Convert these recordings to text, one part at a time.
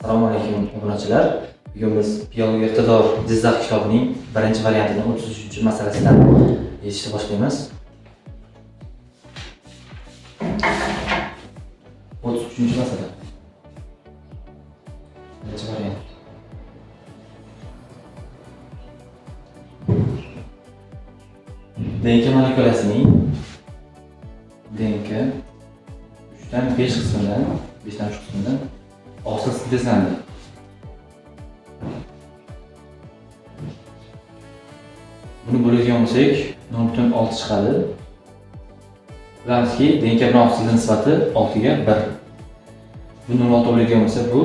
Assalomu alaykum obunachilar. Bugun biz biologiya iqtidor Jizzax kitobining birinchi variantini 33-masalasidan yechishni boshlaymiz. 33-masala. Birinchi variant. DNK molekulasining DNK 3dan 5 qismidan 5dan 3 qismidan oqsil sintezlandi. Buni bo'ladigan bo'lsak 0.6 chiqadi. Bilamizki, DNK bilan oqsilning nisbati 6 ga 1. Bu 0.6 bo'ladigan bo'lsa, bu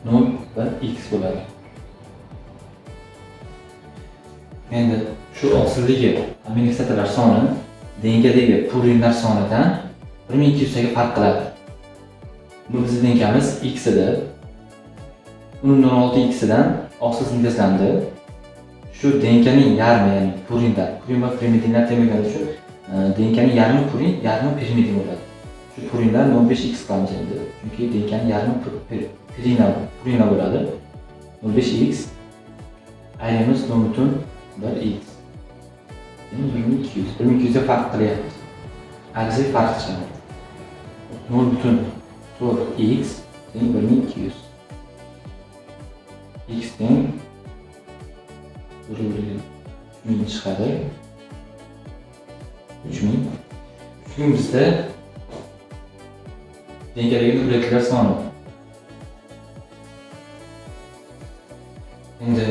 0 va x bo'ladi. Endi shu oqsildagi aminokislotalar soni DNKdagi purinlar sonidan 1200 ga farq qiladi. Bu bizning DNKmiz x edi. Uni 0.6 x dan oqsil sintezlandi. Shu DNKning yarmi, ya'ni purinlar, purin va pirimidinlar demakanda shu DNKning yarmi purin, yarmi pirimidin bo'ladi. Shu purinlar 0.5x qilamiz endi. Chunki DNKning yarmi purina bo'ladi. 0.5x ayrimiz 0.1x. Ya'ni 1200. 1200 ga farq qilyapti. Aksiy farq chiqadi. 0.4x teng 1200. X teng 3000 chiqadi. 3000. Chunki bizda DNKdagi nukleotidlar soni. Endi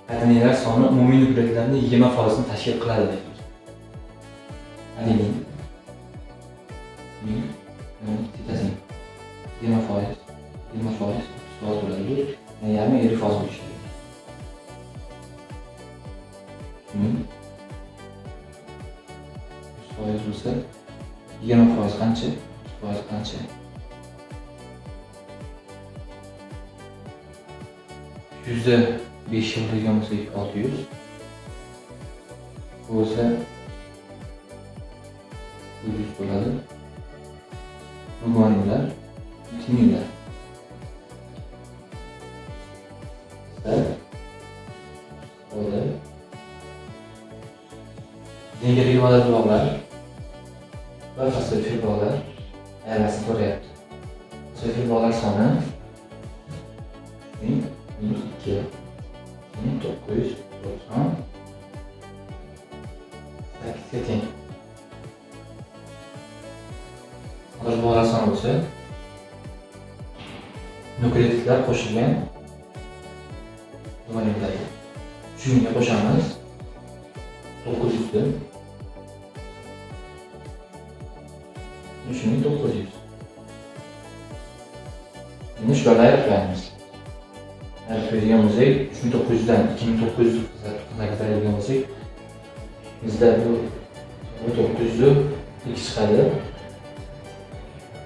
adeninlar soni umumiy nukleotidlarning 20% ni tashkil qiladi deymiz. Adenin 20% bo'ladi. Yani yarmi 50% bo'lishi kerak. 100% bo'lsa 20% qancha? 100% qancha? 100'da 5 yildan bo'lsak 600. Bu bo'lsa 100 bo'ladi. Rugonlar, timinlar. DNKdagi model bog'lar va fosfofil bog'lar aylanmasini ko'ryapti. Fosfofil bog'lar soni 2 998 ga teng. Model bog'lar soni bo'lsa nukleotidlar qo'shilgan rugonlarga. Shunga qo'shamiz 900 da 3900. Endi shularni ayiramiz. Ayiradigan bo'lsak 3900 dan 2900 ayiradigan bo'lsak bizda bu 900 x chiqadi.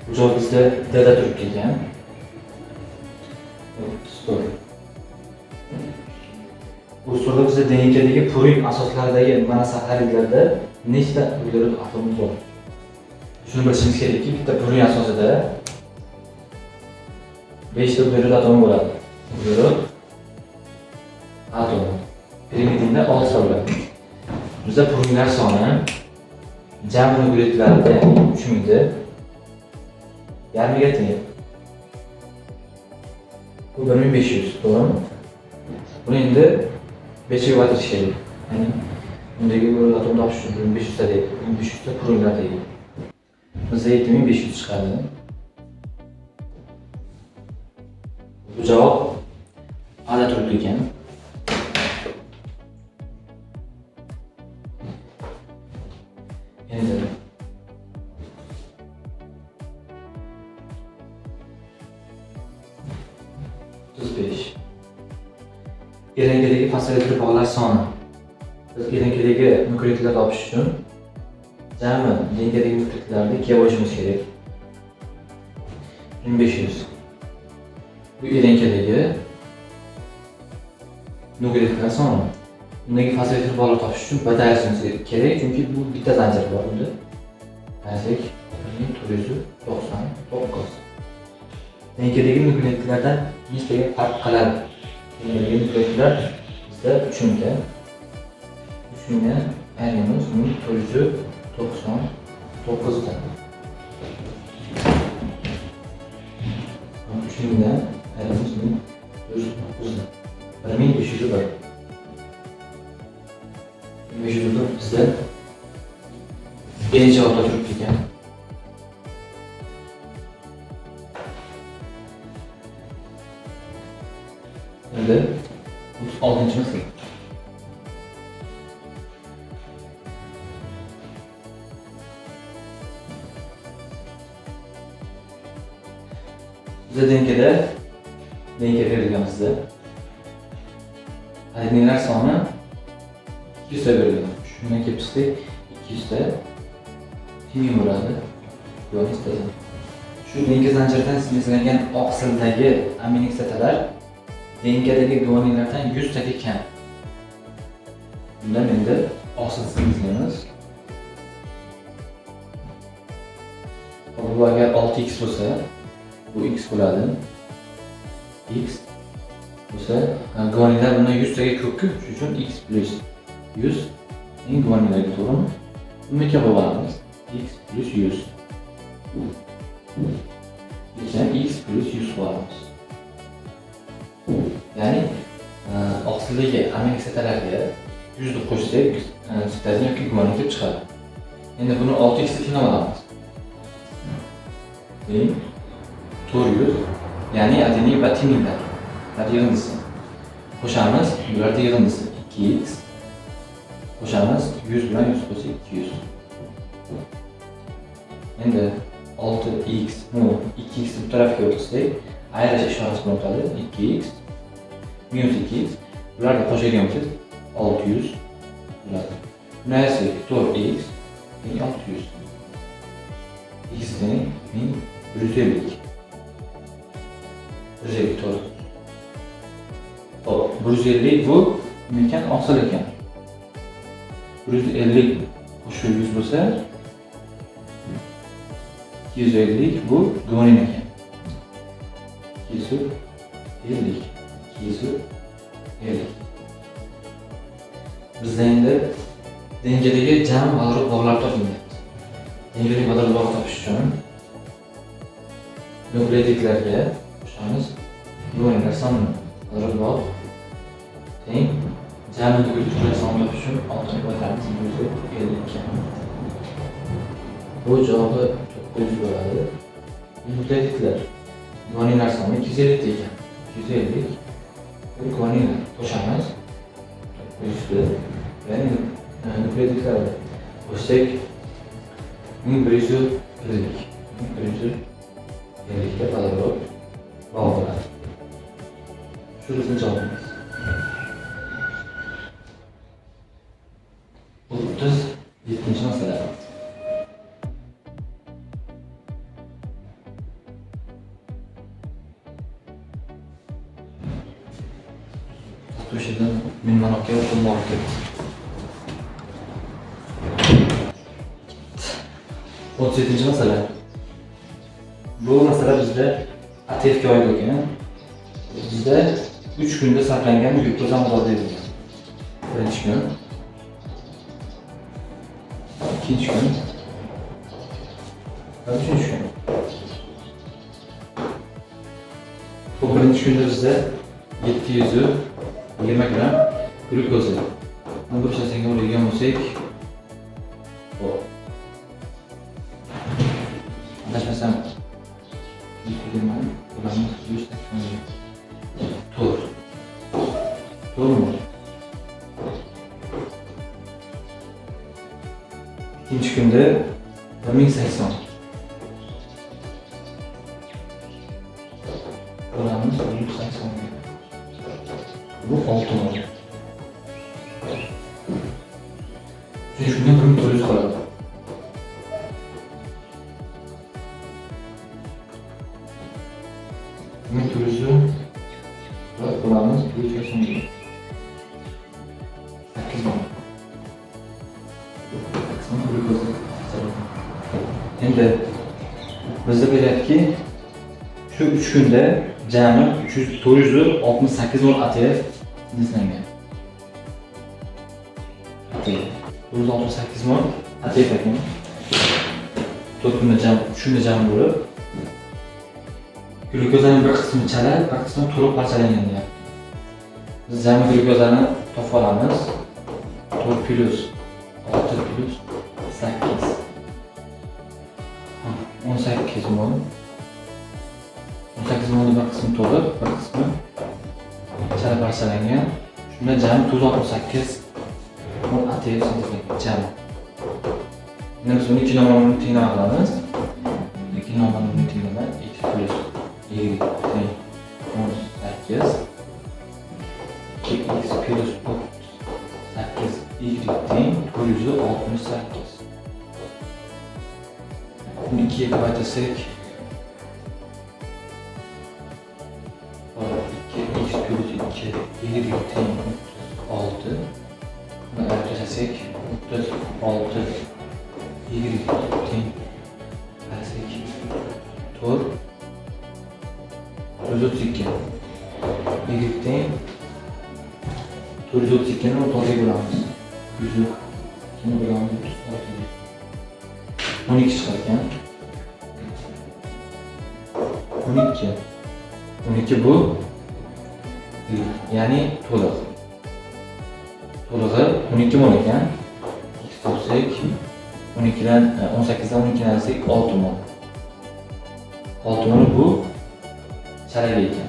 Bu joy bizda dada turib kelgan. Bu usulda bizda DNKdagi purin asoslaridagi monosaxaridlarda nechta uglerod atomi bor? Shuni bilishimiz kerakki, bitta purin asosida 5 ta uglerod atomi bo'ladi. Uglerod atomi. Pirimidinda 6 ta bo'ladi. Bizda purinlar soni jami uglerodlarida, ya'ni 3000 da yarmiga teng. Bu 1500, to'g'rimi? Buni endi 5 ga batirish kerak. Ya'ni undagi uglerod atomni topish uchun 1500 ta deydi. 1500 ta purinlar deydi. Bizda 7500 chiqadi. Bu javob A turibdi ekan. Endi DNKdagi fosfolitli bog'lar soni. Biz DNKdagi nukleotidlar topish uchun jami DNKdagi nukleotidlarni 2 ga bo'lishimiz kerak. 1500. Bu DNKdagi nukleotidlar soni. Bundagi fosfolitli bog'lar topish uchun bir darajamiz kerak, chunki bu bitta zanjir bor bunda. Desak 1499. Denkadagi nukleotidlardan nechtaga farq qiladi? Denkadagi nukleotidlar bizda 3 mingta. 3 mingdan ayiramiz 1499 ta. 3 mingdan ayiramiz 1499 ta. 1501. 1501 bizda birinchi javobda turibdi ekan. Endi 36-chi misol. Bizda denkada berilgan bizda adedinlar soni 200 ta berilgan. Shundan kelib chiqsak 200 ta teng bo'ladi. Shu denka zanjiridan sindirilgan oqsildagi aminokislotalar denkadagi guaninlardan 100 taga kam. Bundan endi oqsil sindiramiz. Bu agar 6x bo'lsa, bu x bo'ladi. X bo'lsa, guaninlar bundan 100 taga ko'p-ku, shuning uchun x plus 100 eng guaninlarga to'g'rimi? Buni ikki qo'yamiz. X plus 100. X plus 100 qo'yamiz. Ya'ni oqsildagi aminokislotalarga 100 ni qo'shsak, sitazin yoki guanin kelib chiqadi. Endi buni 6x ga tenglab 400, ya'ni adenin va timinlar yig'indisi. Qo'shamiz, bularda yig'indisi 2x. Qo'shamiz 100 bilan 100 qo'shsak 200. Endi 6x ni 2x bu tarafga o'tsak, ayirish ishorasi bilan o'tadi. 2x minus 2x. Bularni qo'shadigan bo'lsak 600 bo'ladi. Buni ayirsak 4x 600. X teng 150. 154. Hop, 150 bu nima ekan? Oqsil ekan. 150 qo'shib 100 bo'lsa 250 bu guanin ekan. 250. 250. Bizda endi denkadagi jam vodorod bog'lari topilyapti. Denkadagi vodorod bog'ini topish uchun nukleotidlarga qo'shamiz guaninlar sonini. Vodorod bog' teng jam nukleotidlar sonini topish uchun 6 qo'yamiz 152. Bu javobi 900 bo'ladi. Nukleotidlar guaninlar soni 250 ta ekan. 250 bu guaninlar qo'shamiz 900. Ya'ni nukleotidlar qo'shsak 1150 ta vodorod bog' bo'ladi. Shu bizning javobimiz. 37-chi masala. To'shidan men manoqqa o'qilmoq kerak. 37-chi masala. Bu masala bizda atevga oid ekan. Bizda 3 kunda saqlangan glyukoza miqdori berilgan. Birinchi kun, ikkinchi kun va uchinchi kun. Bu birinchi kunda bizda 720 gram glyukoza. Bunu bir şekilde olgan bo'lsak, hop. Adashmasam 120 ularni 180. To'g'ri. To'g'rimi? İkinci kunda 1080. Ularimiz 180. Bu 6 oldu. Üçüncü günde 1400 kaldı. Turuz'u kulağımız 180 gibi. 8 var. Kısmı glukoz. Şimdi bizde belirtki Shu 3 kunda jami 468 mol ATF sindirilgan. ATF 468 mol ATF ekan. 4 kunda jam bo'lib glyukozaning bir qismi chala, bir qismi to'liq parchalangan deyapti. Biz jami glyukozani topib olamiz. 4 plus 6 plus 8 18 mol. 18 molni bir qismi to'liq, bir qismi chala parchalangan. Shunda jami 468 mol ATF sindirilgan jami. Endi biz buni 2 nomini tenglab olamiz. 2 nomini tenglab x plus y teng 18 2x plus 8 y teng 468. Buni 2'ye ko'paytirsak 2x plus 2 y teng 6. Buni ayirsak 36 y teng 4 432 y teng 432 ni 4'ga bo'lamiz. 100 bo'lamiz 12 chiqar ekan. 12 bu ya'ni to'liq. To'lig'i 12 mol ekan. X topsak 12 dan 18 dan 12 dan olsak 6 mol. 6 mol bu chalaga ekan.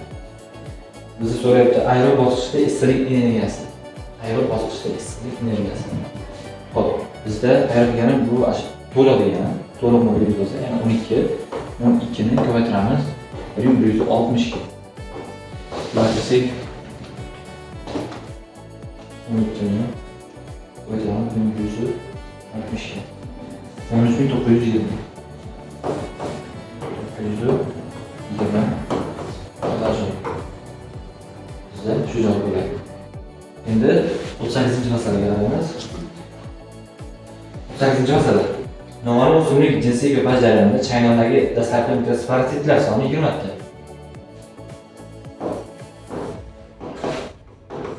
Bizni so'rayapti aerob bosqichda issiqlik energiyasi. Aerob bosqichda issiqlik energiyasi. Xo'p, bizda aerob degani bu to'liq degani. To'liq mol bo'lsa, ya'ni 12 ni ko'paytiramiz. 162. Ko'paytirsak 12 ni ko'paytiramiz 162. 13920. 920. Qolajon. Bizda shu javob bo'ladi. Endi 38-masalaga qaraymiz. 38-masala. Noma'lum o'simlik jinsiy ko'payish jarayonida chaynondagi dastlabki mikrosporatitlar soni 20 ta.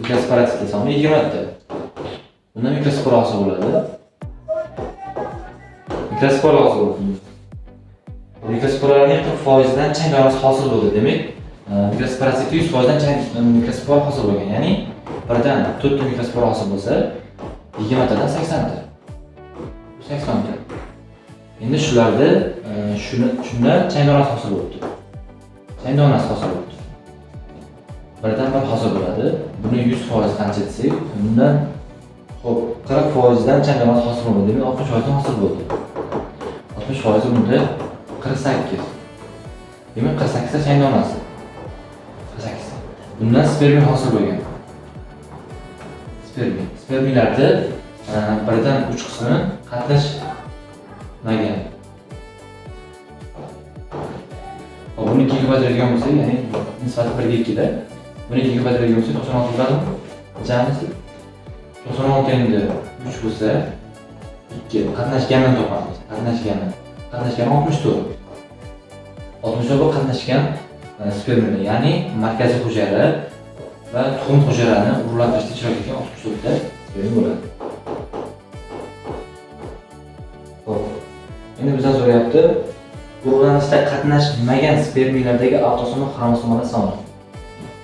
Mikrosporatitlar soni 20 ta. Bundan mikrospora hosil bo'ladi. Mikrospora hosil bo'ladi. Mikrosporalarning 40% dan chang donasi hosil bo'ldi. Demak, mikrosporasit 100% dan chang mikrospora hosil bo'lgan. Ya'ni birdan 4 ta mikrospora hosil bo'lsa, 20 tadan 80 ta. 80 ta. Endi shularda shunda chang donasi hosil bo'ldi. Chang donasi hosil bo'ldi. Birdan bir hosil bo'ladi. Buni 100% qancha desak, bundan xo'p 40% dan chang donasi hosil bo'ldi. Demak 60% dan hosil bo'ldi. 60% bunda 48. Demak 48 ta chang donasi. 48. Bundan spermiy hosil bo'lgan. Spermiylarda birdan 3 qismi qatnashmagan. Buni 2 ga ko'paytiradigan bo'lsak, ya'ni nisbati 1 ga 2 da. Buni 2 ga ko'paytiradigan bo'lsak 96 bo'ladimi? Jamisi 96 endi 3 bo'lsa 2 qatnashganini topamiz. Qatnashgan 64. 64 bu qatnashgan spermiylar, ya'ni markaziy hujayra va tuxum hujayrani urug'lantirishda ishtirok etgan 64 ta spermiy bo'ladi. Xo'p. Endi bizdan so'rayapti, urug'lanishda qatnashmagan spermiylardagi avtosomal xromosomalar soni.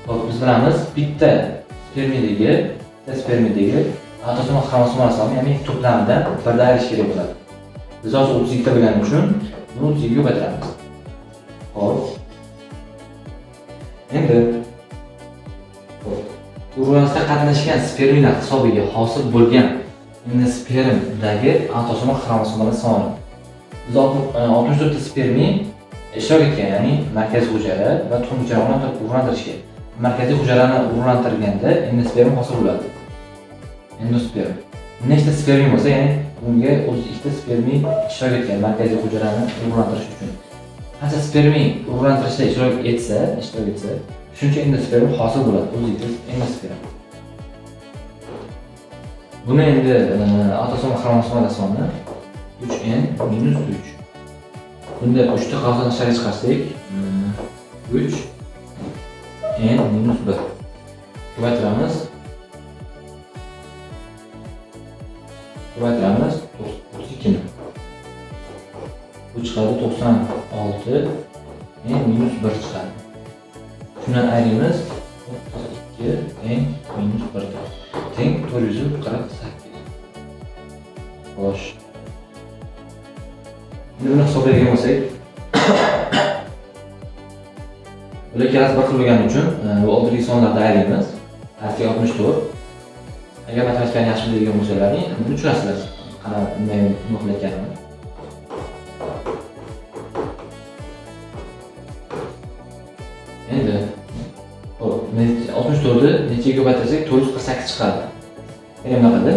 Xo'p, biz bilamiz, bitta spermiyadagi avtosomal xromosomalar soni, ya'ni to'plamidan birda ayirish kerak bo'ladi. Biz hozir 32 ta bo'lgani uchun buni 32 ga ko'paytiramiz. Xo'p. Endi urug'lanishda qatnashgan spermiylar hisobiga hosil bo'lgan spermdagi avtosomal xromosomalar soni. Biz 64 ta spermiy ishtirok etgan, ya'ni markaziy hujayra va tuxum hujayrani urug'lantirishga. Markaziy hujayrani urug'lantirganda endosperm hosil bo'ladi. Endosperm. Nechta spermiy bo'lsa, ya'ni bunga 32 ta spermiy ishtirok etgan markaziy hujayrani urug'lantirish uchun. Qancha spermiy urug'lantirishda ishtirok etsa, shuncha endosperm hosil bo'ladi. 32 ta endosperm. Buni endi avtosomal xromosomalar soni 3n - 3. Bunda 3 ta xromosom tashqariga chiqarsak, 3 n minus 1. Ko'paytiramiz. 32 ni. Bu chiqadi 96 n minus 1 chiqadi. Shundan ayiramiz 32 n minus 1 teng 448. Xo'sh. Endi buni hisoblaydigan bo'lsak, bular ikkalasi bir xil bo'lgani uchun bu oldingi sonlarni ayiramiz. Tartib 64. Agar matematikani yaxshi biladigan bo'lsalaring, buni tushunasizlar. Qanaqa nima qilayotganimni. Endi 64 ni nechaga ko'paytirsak 448 chiqadi. Yana nima qildi?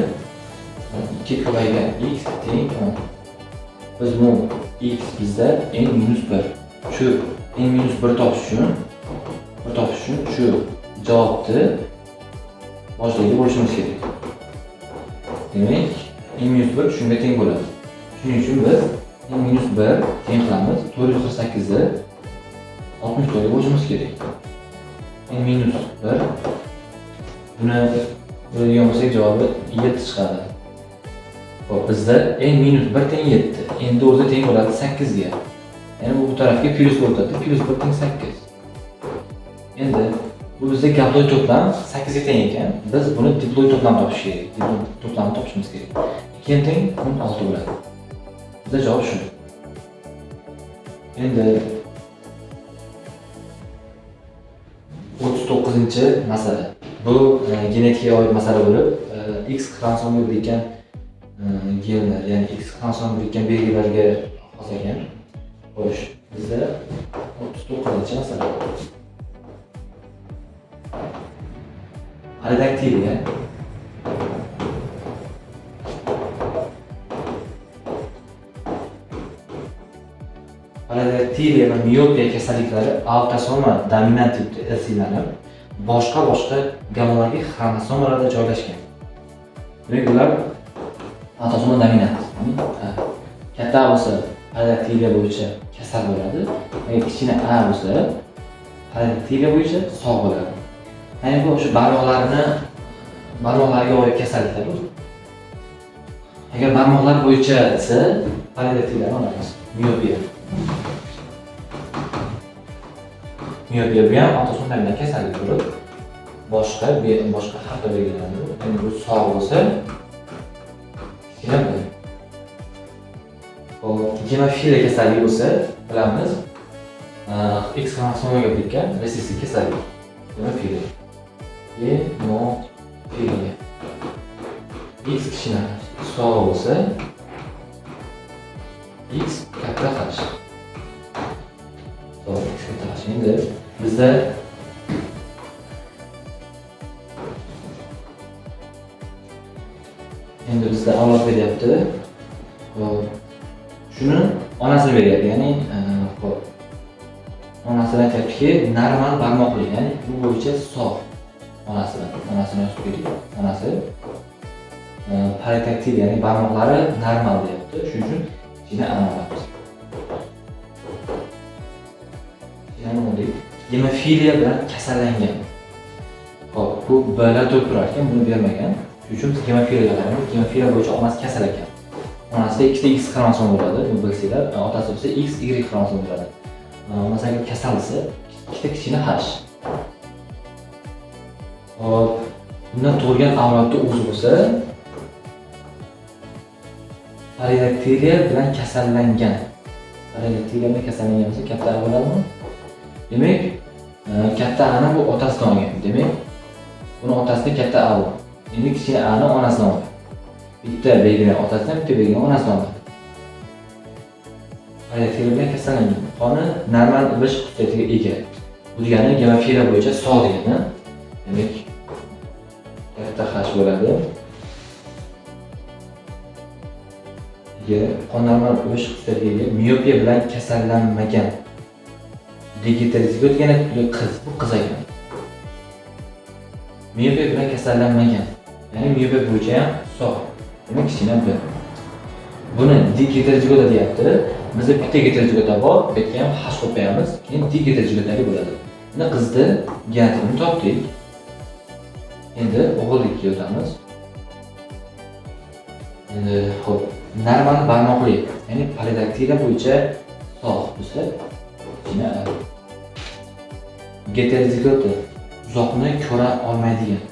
2 ko'paygan x teng 10. Biz bu x bizda n minus 1. Shu n minus 1 topish uchun shu javobni boshlaydi bo'lishimiz kerak. Demak, n minus 1 shunga teng bo'ladi. Shuning uchun biz n minus 1 teng qilamiz 448 ni 64 ga bo'lishimiz kerak. N minus 1 buni bo'ladigan bo'lsak javobi 7 chiqadi. Xo'p, bizda n minus 1 teng 7. Endi o'zi teng bo'ladi 8 ga. Ya'ni bu tarafga plus o'tadi. Plus 1 teng 8. Endi bu bizda gaploy to'plam 8 ga teng ekan. Biz buni diploy to'plam topish kerak. Diploy to'plamni topishimiz kerak. 2 teng 16 bo'ladi. Bizda javob shu. Endi 39-masala. Bu genetikaga oid masala bo'lib, x xromosomga birikkan genlar, ya'ni x xromosomga birikkan belgilarga xos ekan. Xo'sh, bizda 39-masala. Polidaktilia va miopiya kasalliklari autosoma dominant tipda irsilanib, boshqa gamologik xromosomalarda joylashgan. Demak, ular autosoma dominant. Katta A bo'lsa polidaktilia bo'yicha kasal bo'ladi, agar kichkina A bo'lsa polidaktilia bo'yicha sog' bo'ladi. Ya'ni bu o'sha barmoqlarga oid kasalliklar. Agar barmoqlar bo'yicha esa polidaktilia olamiz. Miopiya. Miopiya bu ham autosoma dominant kasallik bo'lib, boshqa har xil belgilanadi. Ya'ni bu sog' bo'lsa kichkina B. Gemofiliya kasalligi bo'lsa, bilamiz, X xromosomaga birikkan resessiv kasallik. Gemofiliya. X kichkina sog' bo'lsa, X katta H. Sog' X katta H. Endi bizda avlod beryapti. Shuni onasi beryapti, ya'ni onasi aytyaptiki, normal barmoqli, ya'ni bu bo'yicha sog'. Onasini yozib qo'ydik. Onasi polidaktil, ya'ni barmoqlari normal deyapti. Shuning uchun kichkina A olamiz. Gemofiliya bilan kasallangan. Xo'p, bu bolalar to'p turar ekan, buni bermagan. Shuning uchun biz gemofiliyaga qaraymiz. Gemofiliya bo'yicha onasi kasal ekan. Onasida ikkita X xromosom bo'ladi, bu bilsanglar, otasi bo'lsa X, Y xromosom bo'ladi. Masalan, kasal esa ikkita kichkina H. Hop, bundan tug'ilgan avlodning o'zi bo'lsa polidaktilia bilan kasallangan. Polidaktilia bilan kasallangan bo'lsa katta A bo'ladimi? Demak, katta A'ni bu otasidan olgan. Demak, buni otasida katta A bor. Endi kichkina A'ni onasidan olgan. Bitta belgidan otasidan, bitta belgidan onasidan olgan. Polidaktilia bilan kasallangan. Qoni normal ivish xususiyatiga ega. Bu degani gemofiliya bo'yicha sog' degani. Demak, katta H bo'ladi. Qon normal ivish xususiyatiga ega. Miopiya bilan kasallanmagan. Digitalizigot degani qiz, bu qiz ekan. Miopiya bilan kasallanmagan. Ya'ni miopiya bo'yicha ham sog'. Demak, kichkina B. Buni digitalizigot deyapti. bizda bitta geterozigota bor, bu yerga ham H qo'yib qo'yamiz, keyin D geterozigotali bo'ladi. Endi qizni genotipini topdik. Endi o'g'illikka o'tamiz. Endi xo'p, normal barmoqli, ya'ni polidaktila bo'yicha sog' bo'lsa, shina geterozigota uzoqni ko'ra olmaydigan.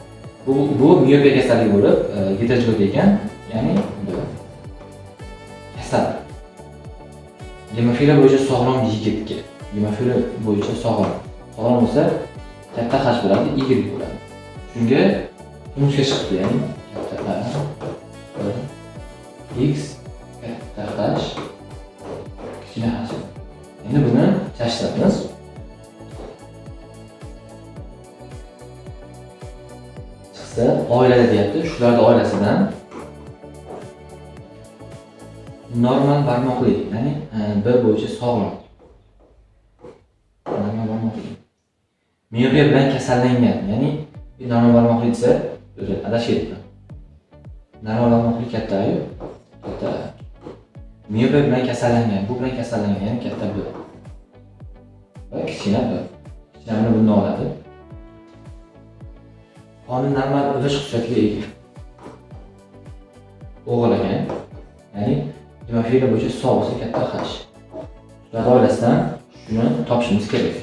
Bu miopiya kasalligi bo'lib, geterozigota ekan, ya'ni bu kasal. Gemofiliya bo'yicha sog'lom yigitga, gemofiliya bo'yicha sog'lom bo'lsa, katta H bo'ladi, Y bo'ladi. Shunga turmushga chiqdi, ya'ni katta X katta H kichkina H. Endi buni tashlamiz. Chiqsa, oilada deyapti, shularning oilasidan normal barmoqli, ya'ni B bo'yicha sog'lom. Normal barmoqli. Miopiya bilan kasallangan, ya'ni normal barmoqli desa, o'zi adashyapti. Normal barmoqli katta-yu, katta. Miopiya bilan kasallangan, bu bilan kasallangan, ya'ni katta B. Va kichkina B. Kichkinani bundan oladi. Qoni normal o'lish xususiyatiga ega. O'g'il ekan, ya'ni gemofiliya bo'yicha sog' bo'lsa katta H. Ular oilasidan shuni topishimiz kerak.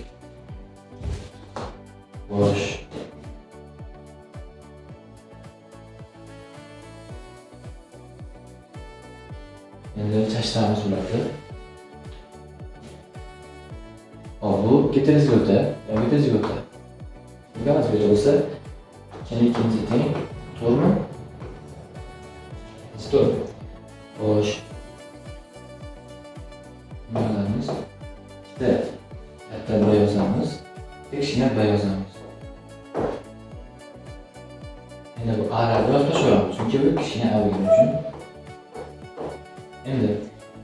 Xo'sh. Endi tashlamiz ularni. Bu geterozigota, geterozigota. Geterozigota bo'lsa, ikkinchi teng, to'g'rimi? To'g'ri. Xo'sh. Yozamiz. Ikkita katta B yozamiz, kichkina B yozamiz. Endi bu A'larni yozib tashlamiz, chunki bu kichkina A bo'lgani uchun. Endi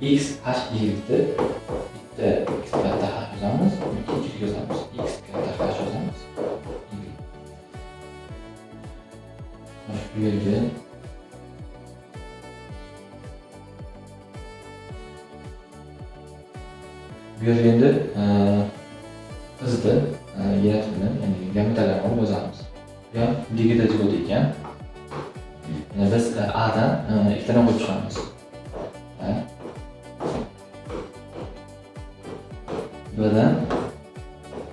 X H Y bitta X katta H yozamiz, ikkinchi yozamiz. X katta H yozamiz. Bu yerga bu yerga endi qizni genotipini, ya'ni gametalarini olib yozamiz. Bu ham geterozigota ekan. Yana biz A'dan ikkitadan qo'yib chiqamiz. B'dan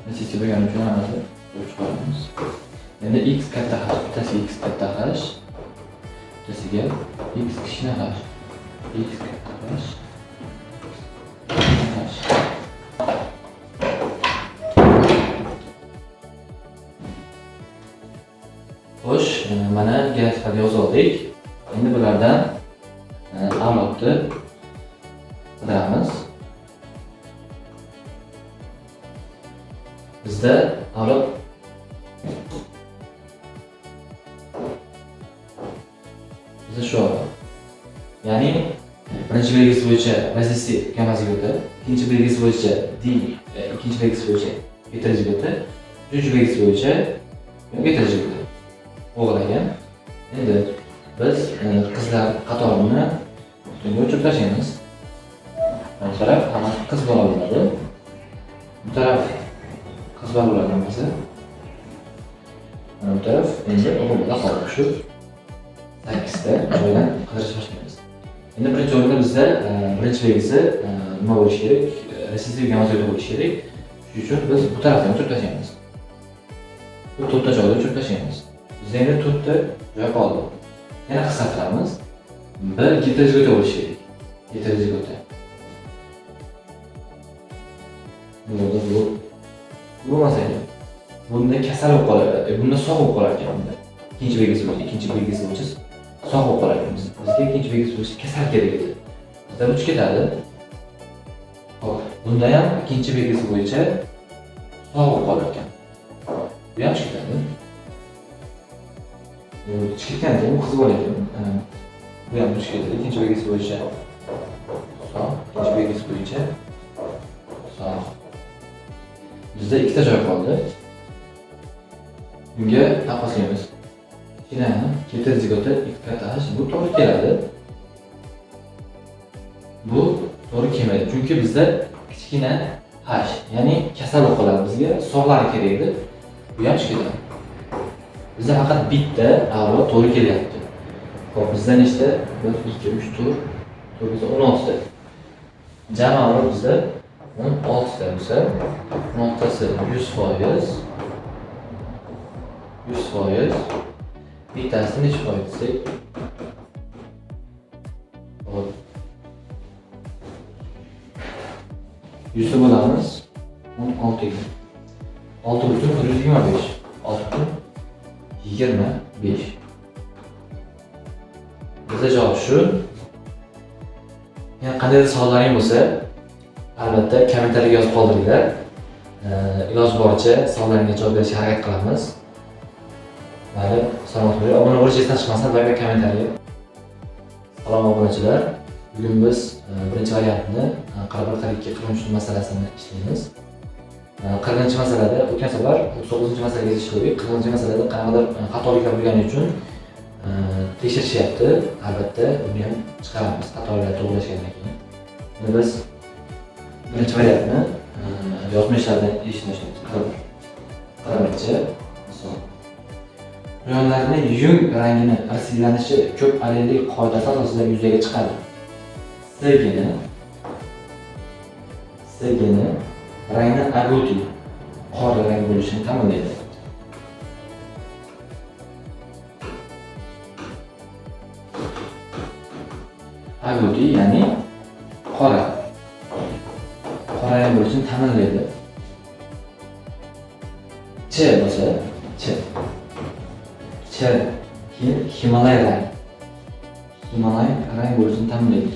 necha bo'lgani uchun hammasi qo'yib chiqamiz. Endi X katta H, bittasi X katta H, bittasiga X kichkina H. X katta H. Xo'sh, mana genotiplarni yozib oldik. Endi bulardan avlodni qidiramiz. Bizda avlod shu avlod. Ya'ni birinchi belgisi bo'yicha resessiv gamozigota, ikkinchi belgisi bo'yicha D, ikkinchi belgisi bo'yicha heterozigota, uchinchi belgisi bo'yicha geterozigota. O'g'il ekan. Endi biz qizlar qatorini o'chirib tashlaymiz. Bu taraf hammasi qiz bola bo'ladi. Bu taraf qiz bola bo'ladi hammasi. Mana bu taraf endi o'g'il bola qoldi. Shu 8 ta joydan qidirish boshlaymiz. Endi birinchi o'rinda bizda birinchi belgisi nima bo'lishi kerak? Resessiv gamozigota bo'lishi kerak. Shuning uchun biz bu tarafdan o'chirib tashlaymiz. Bu 4 ta joyda o'chirib tashlaymiz. Bizda endi 4 ta joy qoldi. Yana qisqartiramiz. Bir geterozigota bo'lishi kerak. Geterozigota. Bu bo'lmasa ekan. Bunda kasal bo'lib qoladi. Bunda sog' bo'lib qolar ekan bunda. Ikkinchi belgisi bo'yicha sog' bo'lib qolar ekan. Bizga ikkinchi belgisi bo'yicha kasal kerak edi. Bizda uch ketadi. Xo'p, bunda ham ikkinchi belgisi bo'yicha sog' bo'lib qolar ekan. Bu ham ketadi. Chiqgan ekan, qiz bola ekan. Bu ham uch ketadi. Ikkinchi belgisi bo'yicha sog', ikkinchi belgisi bo'yicha sog'. Bizda ikkita joy qoldi. Bunga taqqoslaymiz. Kichkina geterozigota X katta H bu to'g'ri keladi. Bu to'g'ri kelmaydi. Chunki bizda kichkina h, ya'ni kasal o'qiladi bizga, sog'lari kerak edi. Bu ham chiqadi. Bizda faqat bitta avlo to'g'ri kelyapti. Xo'p, bizda nechta? 1 2 3 4 bizda 16 ta. Jami avlo bizda 16 ta bo'lsa, 16 tasi 100%, 100%, bittasi necha foiz desak? Hop. 100 bo'lamiz 16 ga. 6,125. 6,25. Bizda javob shu. Yani qandaydir savollaring bo'lsa, albatta kommentariyga yozib qoldiringlar. Iloji boricha savollaringga javob berishga harakat qilamiz. Mayli, salomat bo'ling. Obuna bo'lish esdan chiqmasin, like va kommentariy. Salom obunachilar. Bugun biz birinchi variantni 41-42 masalasini ishlaymiz. 40-masalada o'tgan safar 39-masalaga yetishdik. 40-masalada qanaqadir xatoliklar bo'lgani uchun tekshirishyapti. Albatta, buni ham chiqaramiz xatoliklar to'g'rilashgandan keyin. Endi biz birinchi variantni yozma ishlardan eshitishni boshlaymiz. 41-chi misol. Rayonlarni yung rangini irsilanishi ko'p allellik qoidasi asosida yuzaga chiqadi. Sigini rangni agouti qora rang bo'lishini ta'minlaydi. Agouti ya'ni qora rang bo'lishini ta'minlaydi. Ch bo'lsa, ch Himalay rang. Himalay rang bo'lishini ta'minlaydi.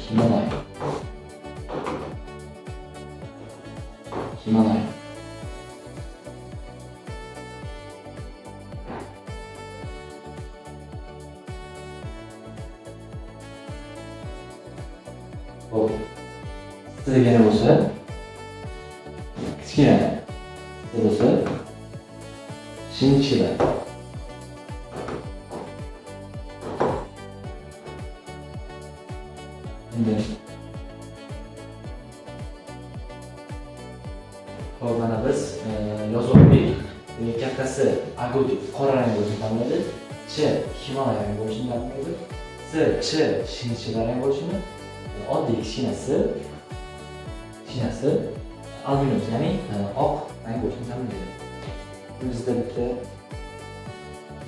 Himalay. Hop. Sizga bo'lsa, kichkina bo'lsa, shinchilar. Hop, mana biz yozuvdik. Kattasi agouti qora rang bo'lishini ta'minlaydi. Ch Himalay rang bo'lishini ta'minlaydi. Ch shinchilar rang bo'lishini, oddiy kichkinasi albinus ya'ni oq rang bo'lishini ta'minlaydi. Bizda bitta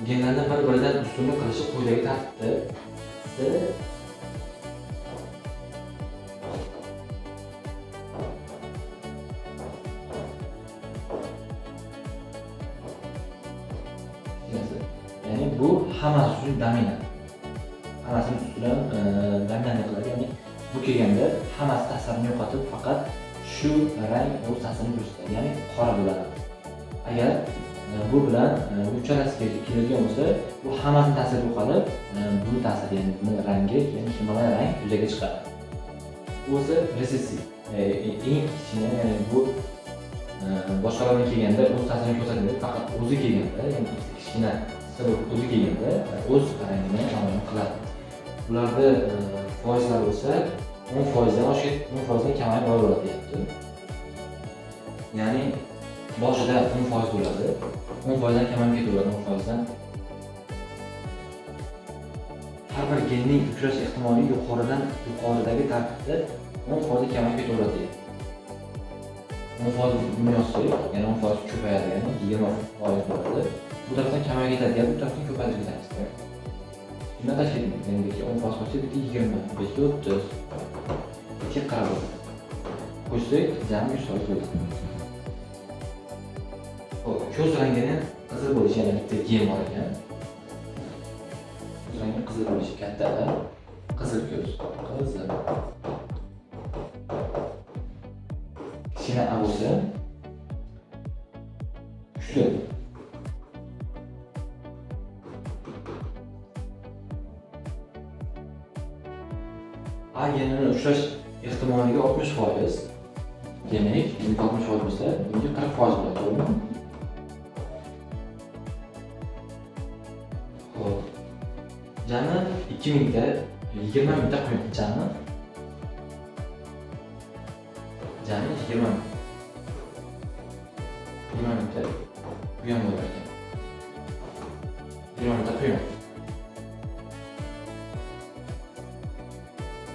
genlarni bir-biridan ustunlik qilishi quyidagi tartibda. Ya'ni bu hammasi uchun dominant. Hammasini ustidan dominant qiladi. Ya'ni bu kelganda hammasi ta'sirini yo'qotib, faqat shu rang o'z ta'sirini ko'rsatadi. Ya'ni qora bo'ladi. Agar bu bilan bu uchalasiga keladigan bo'lsa, bu hammasini ta'siri yo'qolib, bu ta'sir ya'ni bu rangi, ya'ni Himalay rang yuzaga chiqadi. O'zi resessiv. Eng kichkina, ya'ni bu boshqalarga kelganda o'z ta'sirini ko'rsatmaydi, faqat o'zi kelganda, ya'ni kichkina o'zi kelganda o'z rangini namoyon qiladi. Bularda foizlar bo'lsa 10% dan oshib, 10% dan kamayib boraveradi deyapti. Ya'ni boshida 10% bo'ladi, 10% dan kamayib ketaveradi, 10% dan. Har bir genning uchrash ehtimoli yuqoridagi tartibda 10% kamayib ketaveradi. 10% buni yozsak, ya'ni 10% ko'payadi, ya'ni 20% bo'ladi. Bu tarafdan kamayib ketadi, ya'ni bu tarafdan ko'payib ketadi. Nima tashkil etadi? Ya'ni 10% qo'shsa, 20, 30, 40 qo'shsak, jami 100% bo'ladi. Xo'p, ko'z rangini qizil bo'lishi yana bitta gen bor ekan. Ko'z rangi qizil bo'lishi katta, qizil ko'z, qizil. Kichkina a bo'lsa, kuchli. A genini uchrash ehtimoliga 60%. Demak, 60% bo'lsa, bunga 40% bo'ladi, to'g'rimi? Xo'p. Jami 2000 ta, 20 mingta qo'yib jami ya'ni 20 ming. 20 mingta quyon bo'lar ekan. 20 mingta quyon.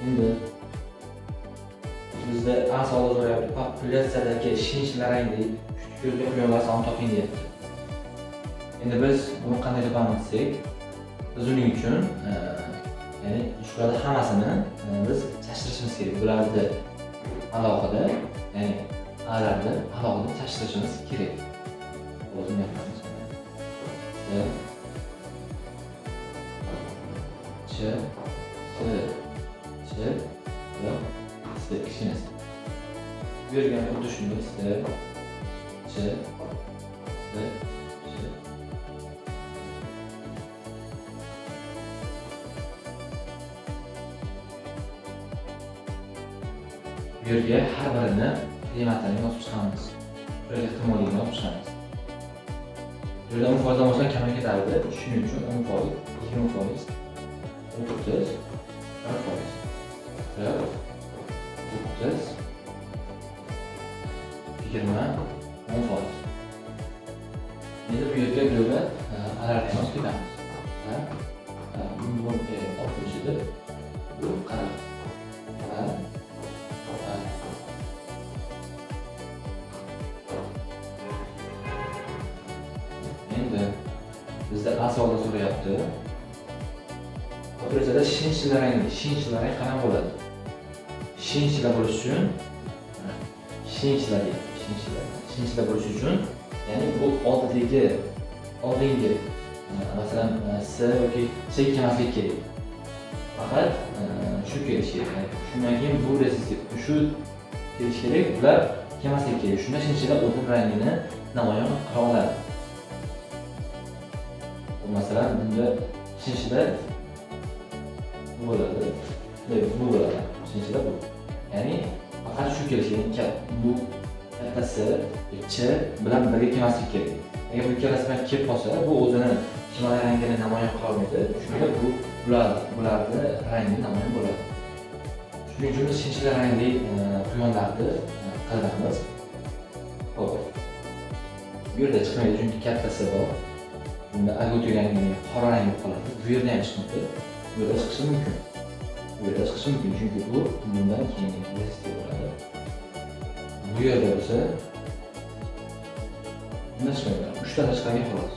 Endi bizda asosiy so'rayapti, populyatsiyadagi shinchilarangdek ko'zli quyonlar soni toping deyapti. Endi biz buni qanday topamiz desak, biz uning uchun ya'ni shularning hammasini biz chashtirishimiz kerak. Bularni alohida, ya'ni alarni alohida chashtirishimiz kerak. O'zim gapiramiz. Kichkinasi. Bu yerga xuddi shunday bu yerga har birini qiymatini yozib chiqamiz. Bu yerga ehtimolini yozib chiqamiz. Bu yerda 10% dan boshqa kamayib ketadi. Shuning uchun 10%, 20%, 30, 40%, 30, 20, 10%. Endi bu yerga birovga alarni yozib ketamiz. Bu o'qishida bu qarab. Endi bizda asosan so'rayapti. Operatsiyada shinchilarang qanaqa bo'ladi? Shinchilar bo'lish uchun shinchilar bo'lish uchun, ya'ni bu oldingi masalan S yoki C kelmasligi kerak. Faqat shu kelish kerak. Shundan keyin bu shu kelish kerak, bular kelmasligi kerak. Shunda shinchilar o'tin rangini namoyon qila oladi. Masalan, bunda shinchilar bu bo'ladi. Bu bo'ladi. Shinchilar bu. Ya'ni faqat shu kelish kerak. Bu kattasi Ch bilan birga kelmasligi kerak. Agar bu ikkalasi bilan kelib qolsa, bu o'zini ijtimoiy rangini namoyon qila olmaydi. Shunda bularni rangi namoyon bo'ladi. Shuning uchun biz shinchilar rangli quyonlarni qilamiz. Xo'p. Bu yerda chiqmaydi chunki kattasi bor. Bunda ag'otirgani qora rang bo'lib qoladi. Bu yerda ham chiqmaydi. Bu yerda chiqishi mumkin. Chunki bu bundan keyingi versiya bo'ladi. Bu yerda bo'lsa bundan chiqmaydi. 3 ta chiqargan xolos.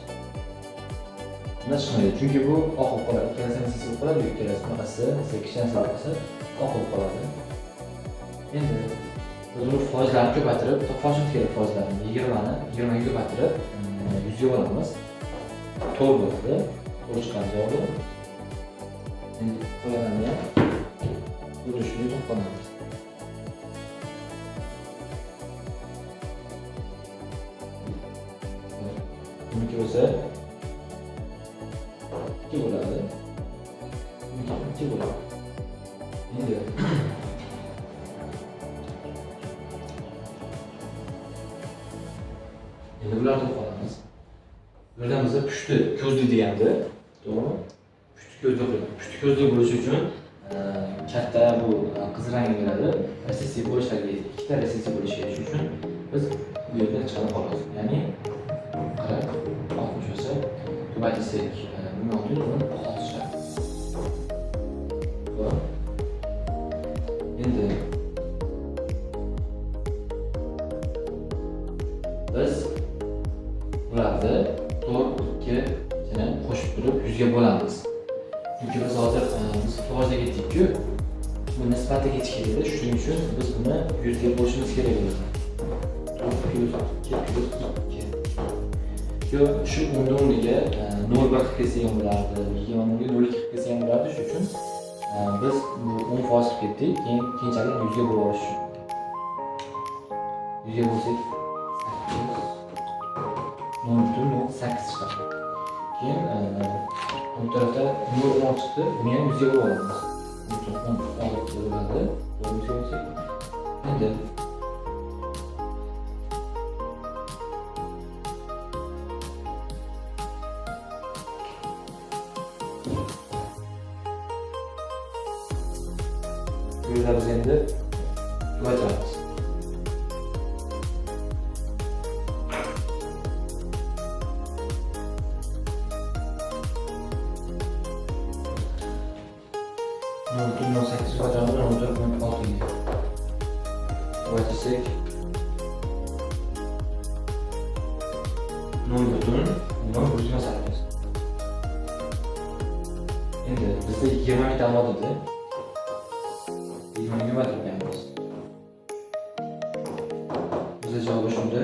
Bundan chiqmaydi chunki bu oq bo'lib qoladi. Ikkalasini sisiz bo'lib qoladi, ikkalasi bunaqasi, sekishdan salqisi oq bo'lib qoladi. Endi biz uni foizlarni ko'paytirib, topishimiz kerak foizlarni. 20 ga ko'paytirib 100 ga olamiz. 4 bo'ladi. 4 chiqadi javobi. Endi qo'yganimni ham bo'lishini to'xtatamiz. Buniki bo'lsa 2 bo'ladi. Buniki 2 bo'ladi. Endi bularni to'xtatamiz. Bu yerda bizga pushti ko'zli degandi, to'g'rimi? Pushti ko'zli bo'lishi uchun katta bu qizil rang beradi. Resessiya bo'lishlariga ikkita resessiya bo'lishi kerak. Shuning uchun biz bu yerda chiqadi xolos. Ya'ni 40, 60 bo'lsa ko'paytirsak, nima bo'ladi? Buni 6 chiqadi. Xo'p. Endi biz bularni 4, 2 ni qo'shib turib 100 ga bo'lamiz. Chunki biz hozir biz foizga ketdik-ku, bu nisbatiga ketish kerak. Shuning uchun biz buni 100 ga bo'lishimiz kerak bo'ladi. 2 Yo, shu 10'ga 0,1 qilib kelsa ham bo'lardi, 20 ga 0,2 qilib kelsa ham bo'lardi. Shuning uchun biz bu 10% qilib ketdik, keyin keyinchalik 100 ga bo'lib olish uchun. 100 ga bo'lsak 0,8 chiqadi. Keyin bu tarafda 0,10 chiqdi, buni ham 100 ga bo'lib olamiz. 10 bo'ladi. Endi bu yerda biz endi ko'paytiramiz. 0.8 bajardi 0.6 ga. Bajarsak 0.028. Endi bizda 20 metr oladi. 20 ga bajarganmiz. Bizda javobi shunda.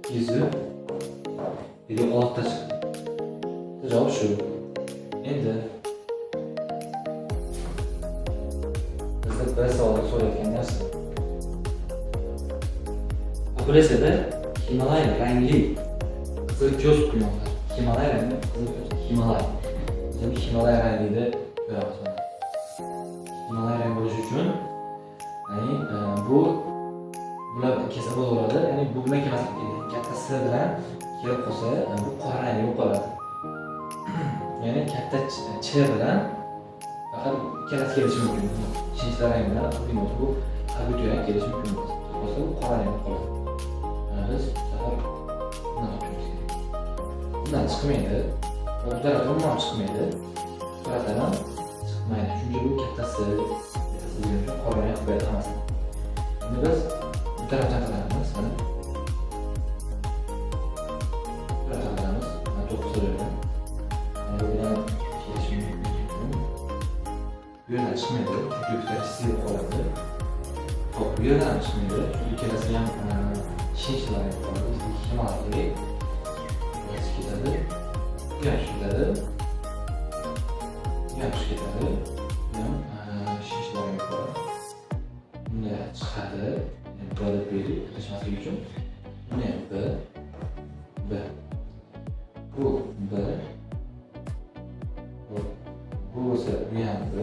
256 ta chiqdi. Javob shu. Endi bizda bir savol so'rayotgan narsa. Populyatsiyada Himalay rangli qizil ko'z quyonlar. Himalay rangli qizil ko'z. Himalay. Biz Himalay rangida ko'ramiz. Himalay rangi bo'lishi uchun ya'ni bular kelsa bo'laveradi. Ya'ni bu bilan kelmasa katta S bilan kelib qolsa, bu qora rangga bo'lib qoladi. Ya'ni katta Ch bilan faqat ikkalasi kelishi mumkin. Shinchlar rangi bilan bilmaymiz, bu habitual kelishi mumkin. Bo'lsa bu qora rangga qoladi. Biz safar bundan topishimiz kerak. Bundan chiqmaydi. Bu tarafdan umuman chiqmaydi. Bu tarafdan chiqmaydi. Chunki bu kattasi qora rang qilib beradi hammasini. Endi biz bu tarafdan qilamiz. Mana bu tarafdan qilamiz. Mana 9 so'rayman. Bu bilan kelishi mumkin. Bu yerdan chiqmaydi. Chunki bu tarafdan silib qoladi. Xo'p, bu yerdan chiqmaydi. Chunki ikkalasi ham shinchlar qoladi. Himalay biraz ketadi. Yaxshi ketadi. Yaxshi ketadi. Ham shinchlar qoladi. Bunda chiqadi. Endi beri qilishmaslik uchun buni ham B. Bu B. Bu bo'lsa bu ham B.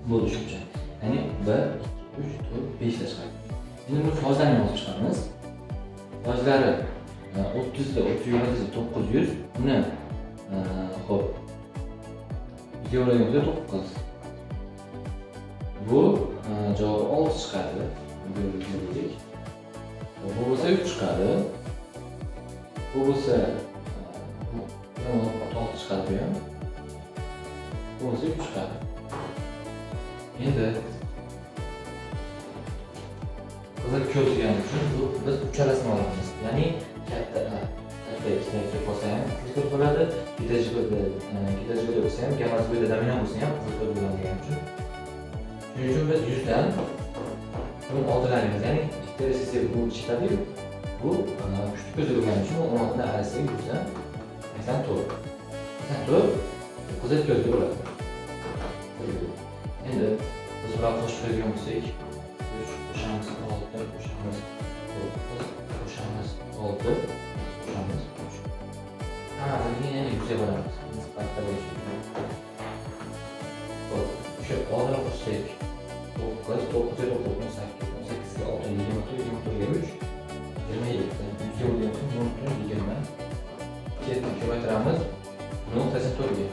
Bo'lishi uchun. Ya'ni B 3 4 5 ta chiqadi. Endi bu fozlarni yozib chiqamiz. Fozlari 30 da 37 900. Buni xo'p. Videolarga 9. Bu javob 6 chiqadi. Videolarga. Bu bo'lsa 3 chiqadi. Bu bo'lsa 6 chiqadi bu ham. Bu bo'lsa 3 chiqadi. Endi qizil ko'z degani uchun biz uchalasini olamiz. Ya'ni katta ikkita bo'lsa ham qizil ko'z bo'ladi, bittachi bo'lsa ham, gammas bo'yda dominant bo'lsa ham qizil ko'z bo'ladi degani uchun. Shuning uchun biz 100 dan buni oldilarimiz, ya'ni ikkita resissiya bu chiqadi-yu. Bu uchta ko'z bo'lgani uchun 16 dan arasiga 100 dan 84. 84 qizil ko'zga bo'ladi. Endi biz bularni qo'shib qo'ygan bo'lsak, qo'shamiz 6, qo'shamiz 9, qo'shamiz 6, qo'shamiz 3. Hammasiga yana 100 ga bo'lamiz. Nisbatda bo'lishi kerak. Xo'p, o'sha oldin qo'shsak 9, 9 ga 9, 18, 18 ga 6, 24, 24 ga 3, 27. 100 ga bo'lgan 20. Ketni ko'paytiramiz. 0.4 ga.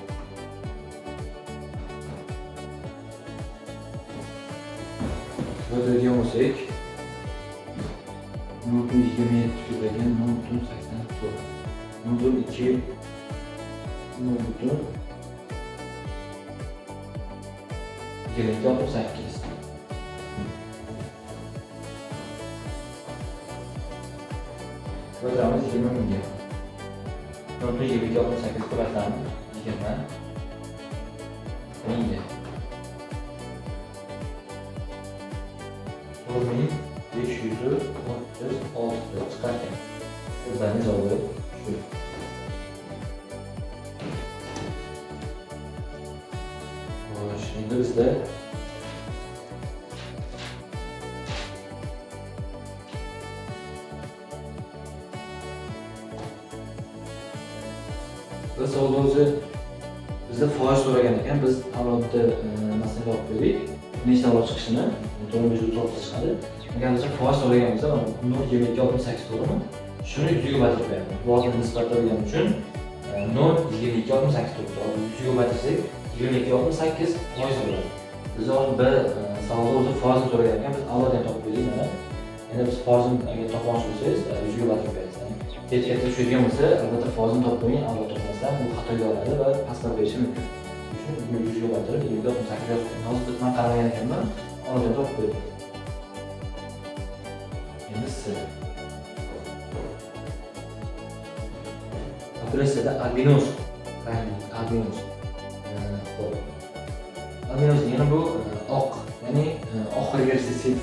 Bo'ladigan bo'lsak 0.27 ko'paygan 0.84 0.2 0.28 Quadrarmos 20 mingga 0.28 qudratlami 20 mingga 4536 chiqarkan. Bizning javobi shu. Xo'sh, endi bizda biz o'zi bizda foiz so'ragan ekan. Biz avvalda masalani olib qo'ydik. Nechta avval chiqishini 436 chiqadi. Agar biz foiz so'ragan bo'lsa, mana 0.2268 to'g'rimi? Shuni 100 ga bajarib qo'yamiz. Bu hozir nisbatlagan uchun 0.2268 to'g'ri. 100 ga bajarsak 22.68 foiz bo'ladi. Biz hozir bir savolda o'zi foizni so'ragan ekan, biz avvaldan topib qo'ydik mana. Endi biz foizni agar topmoqchi bo'lsangiz 100 ga bajarib qo'yasiz. katta tushadigan bo'lsa, albatta fozini topib qo'ying, albatta topmasdan bu xatoga oladi va pasport berishi mumkin. Shuning uchun 100 ga battirib 28 yozdim. Hozir men qaramagan ekanman, oldin topib qo'ydim. Endi siz operatsiyada albinos, albinos. Albinos yana bu oq, ya'ni oxirgi resessiv.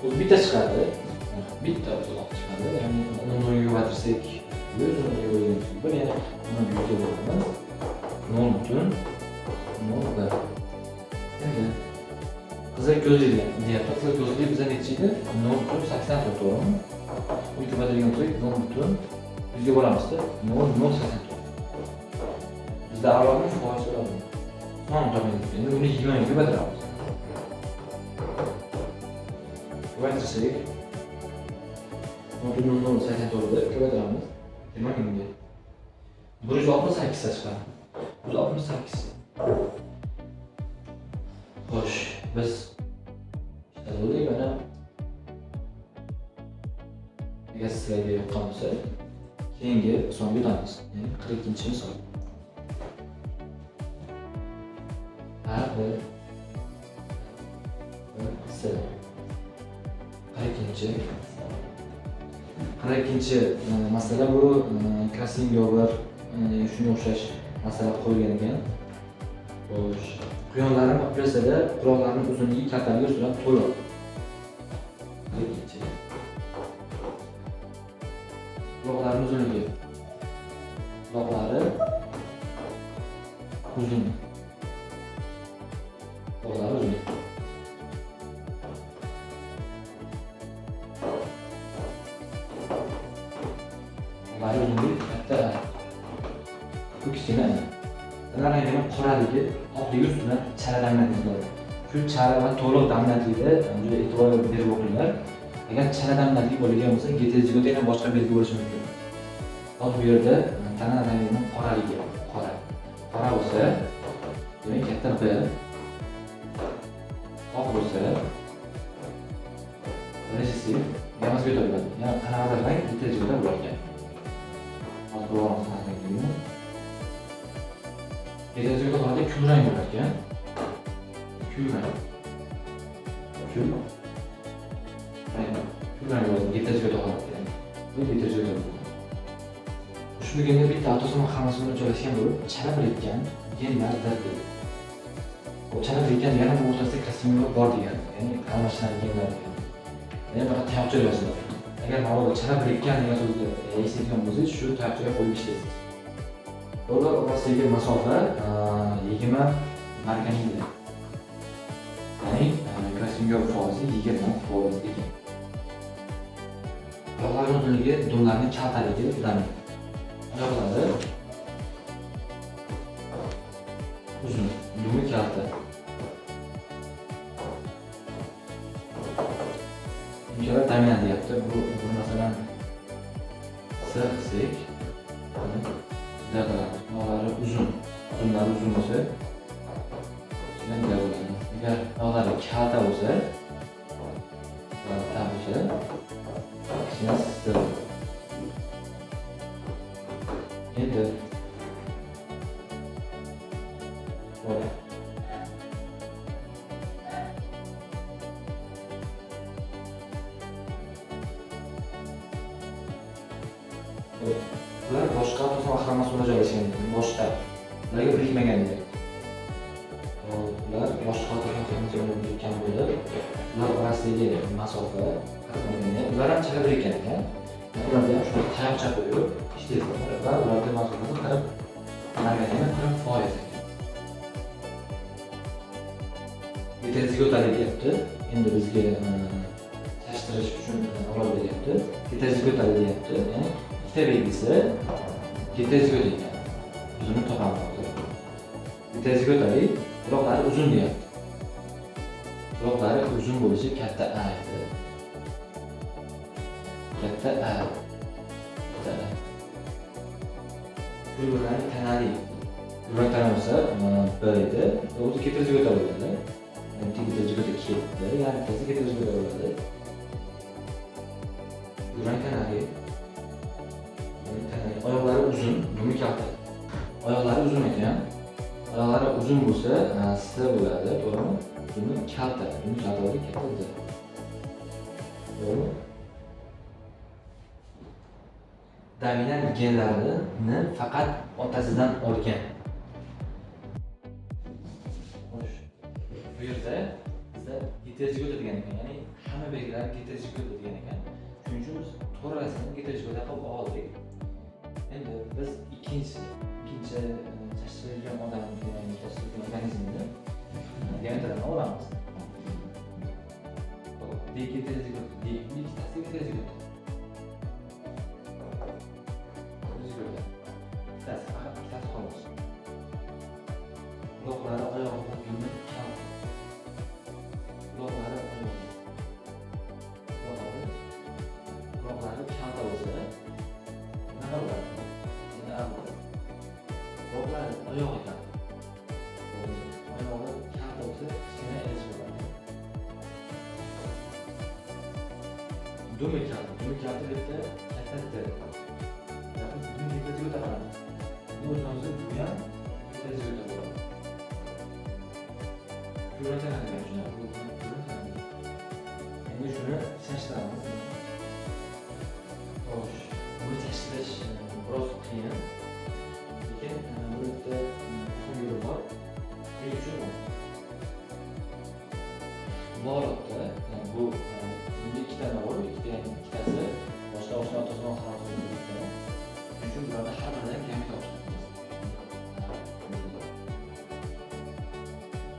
O'zi bitta chiqadi. Bitta oq chiqadi. Ya'ni uni yo'g'otirsak, o'zini yo'g'otib, bir yana uni yo'g'otamiz. 0.0. Endi qizil ko'zli deyapti. Qizil ko'zli bizda necha edi? 0.80 to'g'rimi? Bu ko'paytirgan bo'lsak 0.100 ga boramiz-da. 0.80. Bizda avvalgi foiz bo'ladi. Son topamiz. Endi uni 20 ga ko'paytiramiz. Ko'paytirsak 0.80 to'g'rida ko'paytiramiz. 20 ga. 168 ta chiqadi. 168. Xo'sh, biz ishlaylik mana. Agar sizlarga yoqqan bo'lsa, keyingi songa o'tamiz. Ya'ni 42-misol. Qarakinchi masala bu crossing over shunga o'xshash masala qo'yilgan ekan. Xo'sh, quyonlarning operatsiyada quloqlarning uzunligi kaltaliga ustidan to'liq. Quloqlarning uzunligi. Quloqlari uzun. Quloqlari uzun. Quloqlari uzunligi katta. Bu kichkina. Rangini qoraligi, oqligi ustidan chala damlatlik bor. Shu chala va to'liq damlatlikda juda e'tibor berib o'qinglar. Agar chala damlatlik bo'lgan bo'lsa, GTZ-ga yana boshqa belgi bo'lishi mumkin. Hozir bu yerda tana rangining qoraligi, qora. Qora bo'lsa, demak katta B. Oq bo'lsa, resessiv, yamasga o'tadi. Yana qanaqadir rang GTZ-da bo'lar ekan. Hozir bu rangni GTZ-ga qaraganda kul rang bo'lar ekan. Kul rang. Kul rang bo'ladi GTZ-ga qaraganda. Bu GTZ-ga bo'ladi. Ushbu genga bitta avtosom hammasi bilan joylashgan bo'lib, chala birikkan genlar dardi. Bu chala birikkan yana bu o'rtasida kassimlar bor degan, ya'ni almashinadigan genlar degan. Yana bir tayoqcha yoziladi. Agar mavzuda chala birikkan degan so'zni eshitgan bo'lsangiz, shu tayoqchaga qo'yib ishlaysiz. Ular orasidagi masofa 20 markaningda. Ya'ni crossing foizi 20% ekan. Quloqlarning uzunligi, dumlarning kaltaligi bilan oyoqlari uzun, dumi kalta. Bunchalar ta'minlandi deyapti. Bu masalan sirqsik. Dag'alari uzun, dumlari uzun bo'lsa, shundan bo'ladi. Agar dag'alari kalta bo'lsa, kichkina sistir. Endi ular boshqa to'siq axramasi joylashgan, boshqa. Ularga birikmagan edi. Ular boshqa to'siq axramasi joylashgan bo'lib, ular orasidagi masofa ular ham chala birikkan ekan. Ularda ham shunday tayoqcha qo'yib ishlaydi va ularga masofasi qarab, margagina 40%. GTZ-ga o'tadi deyapti. Endi bizga tashtirish uchun olib beryapti. GTZ-ga o'tadi deyapti. Ya'ni ikkita belgisi GTZ-ga o'tayotgan. Uzunni topamiz. GTZ-ga o'tadi, quloqlari uzun deyapti. Quloqlari uzun bo'lishi katta A edi. Katta A. Kulrang tanali. Kulrang tanali bo'lsa, B edi. O'zi GTZ-ga o'tadi. GTZ-ga ketdi. Ya'ni GTZ-ga o'tadi. Kulrang tanali. uzun bo'lsa S bo'ladi, to'g'rimi? Buni kalta, buni kaltaga katta. To'g'rimi? Dominant genlarini faqat otasidan olgan. Bu yerda bizda heterozigot degan ekan, ya'ni hamma belgilar heterozigot degan ekan. Shuning uchun biz to'g'risini heterozigot qilib oldik. Endi biz ikkinchi tashkillangan organizmni diametrini olamiz. D heterozigot, D ikkitasi heterozigot. Ikkitasi xolos. Uloqlari oyog'iga yumib kal. Uloqlari kalta bo'lsa, nima bo'ladi? Uloqlari oyog'iga. Oyog'i kalta bo'lsa, kichkina elish bo'ladi. Dumi kalta bitta katta. Dumi heterozigot bo'ladi. Bu o'zi bu ham heterozigot bo'ladi. Ko'rayotganlar endi shuni chashtiramiz. Xo'sh, buni chashtirish biroz qiyin. Lekin bu yerda yo'l bor. Shuning uchun bu holatda bu ikkita bor, ikkitasi boshqa otasidan xalos bo'ldi. Shuning uchun bularni har biridan gamet olishimiz.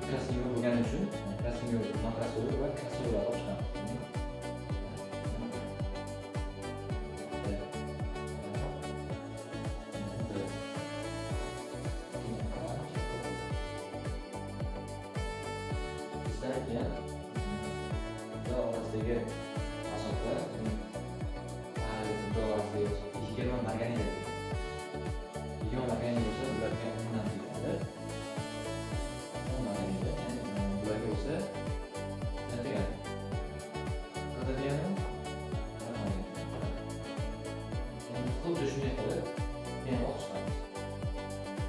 Krasnoyor bo'lgani uchun krasnoyor, makrasnoyor va krasnoyorlar olishamiz. Keyin bu orasidagi masofada bu orasidagi 20 margarin bo'lsa bularga 10 dan tegadi. 10 margarinda bularga bo'lsa tegadi. Qancha degani? Endi xuddi shunday qilib yana o'qishamiz.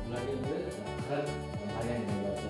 Bularga endi 40 margarin bo'ladi.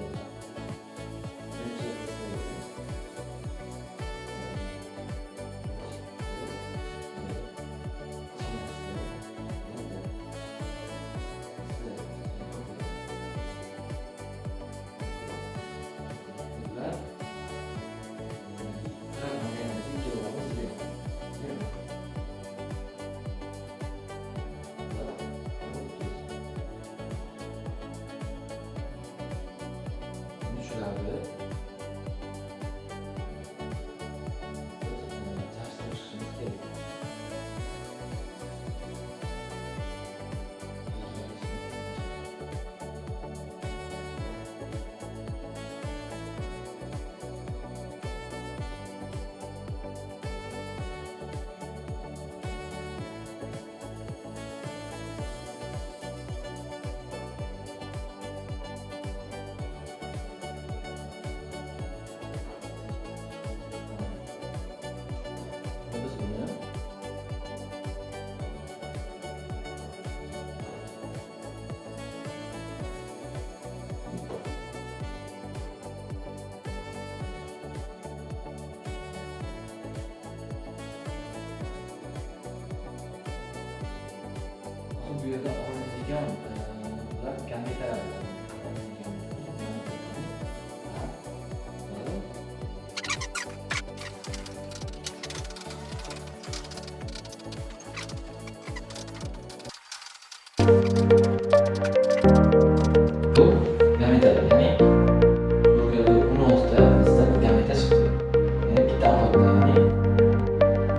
Bu yerda olinadigan bular gametlar. Bu gametlar, ya'ni bu yerda 16 bizda gametlar chiqdi. Ya'ni bitta avloddan, ya'ni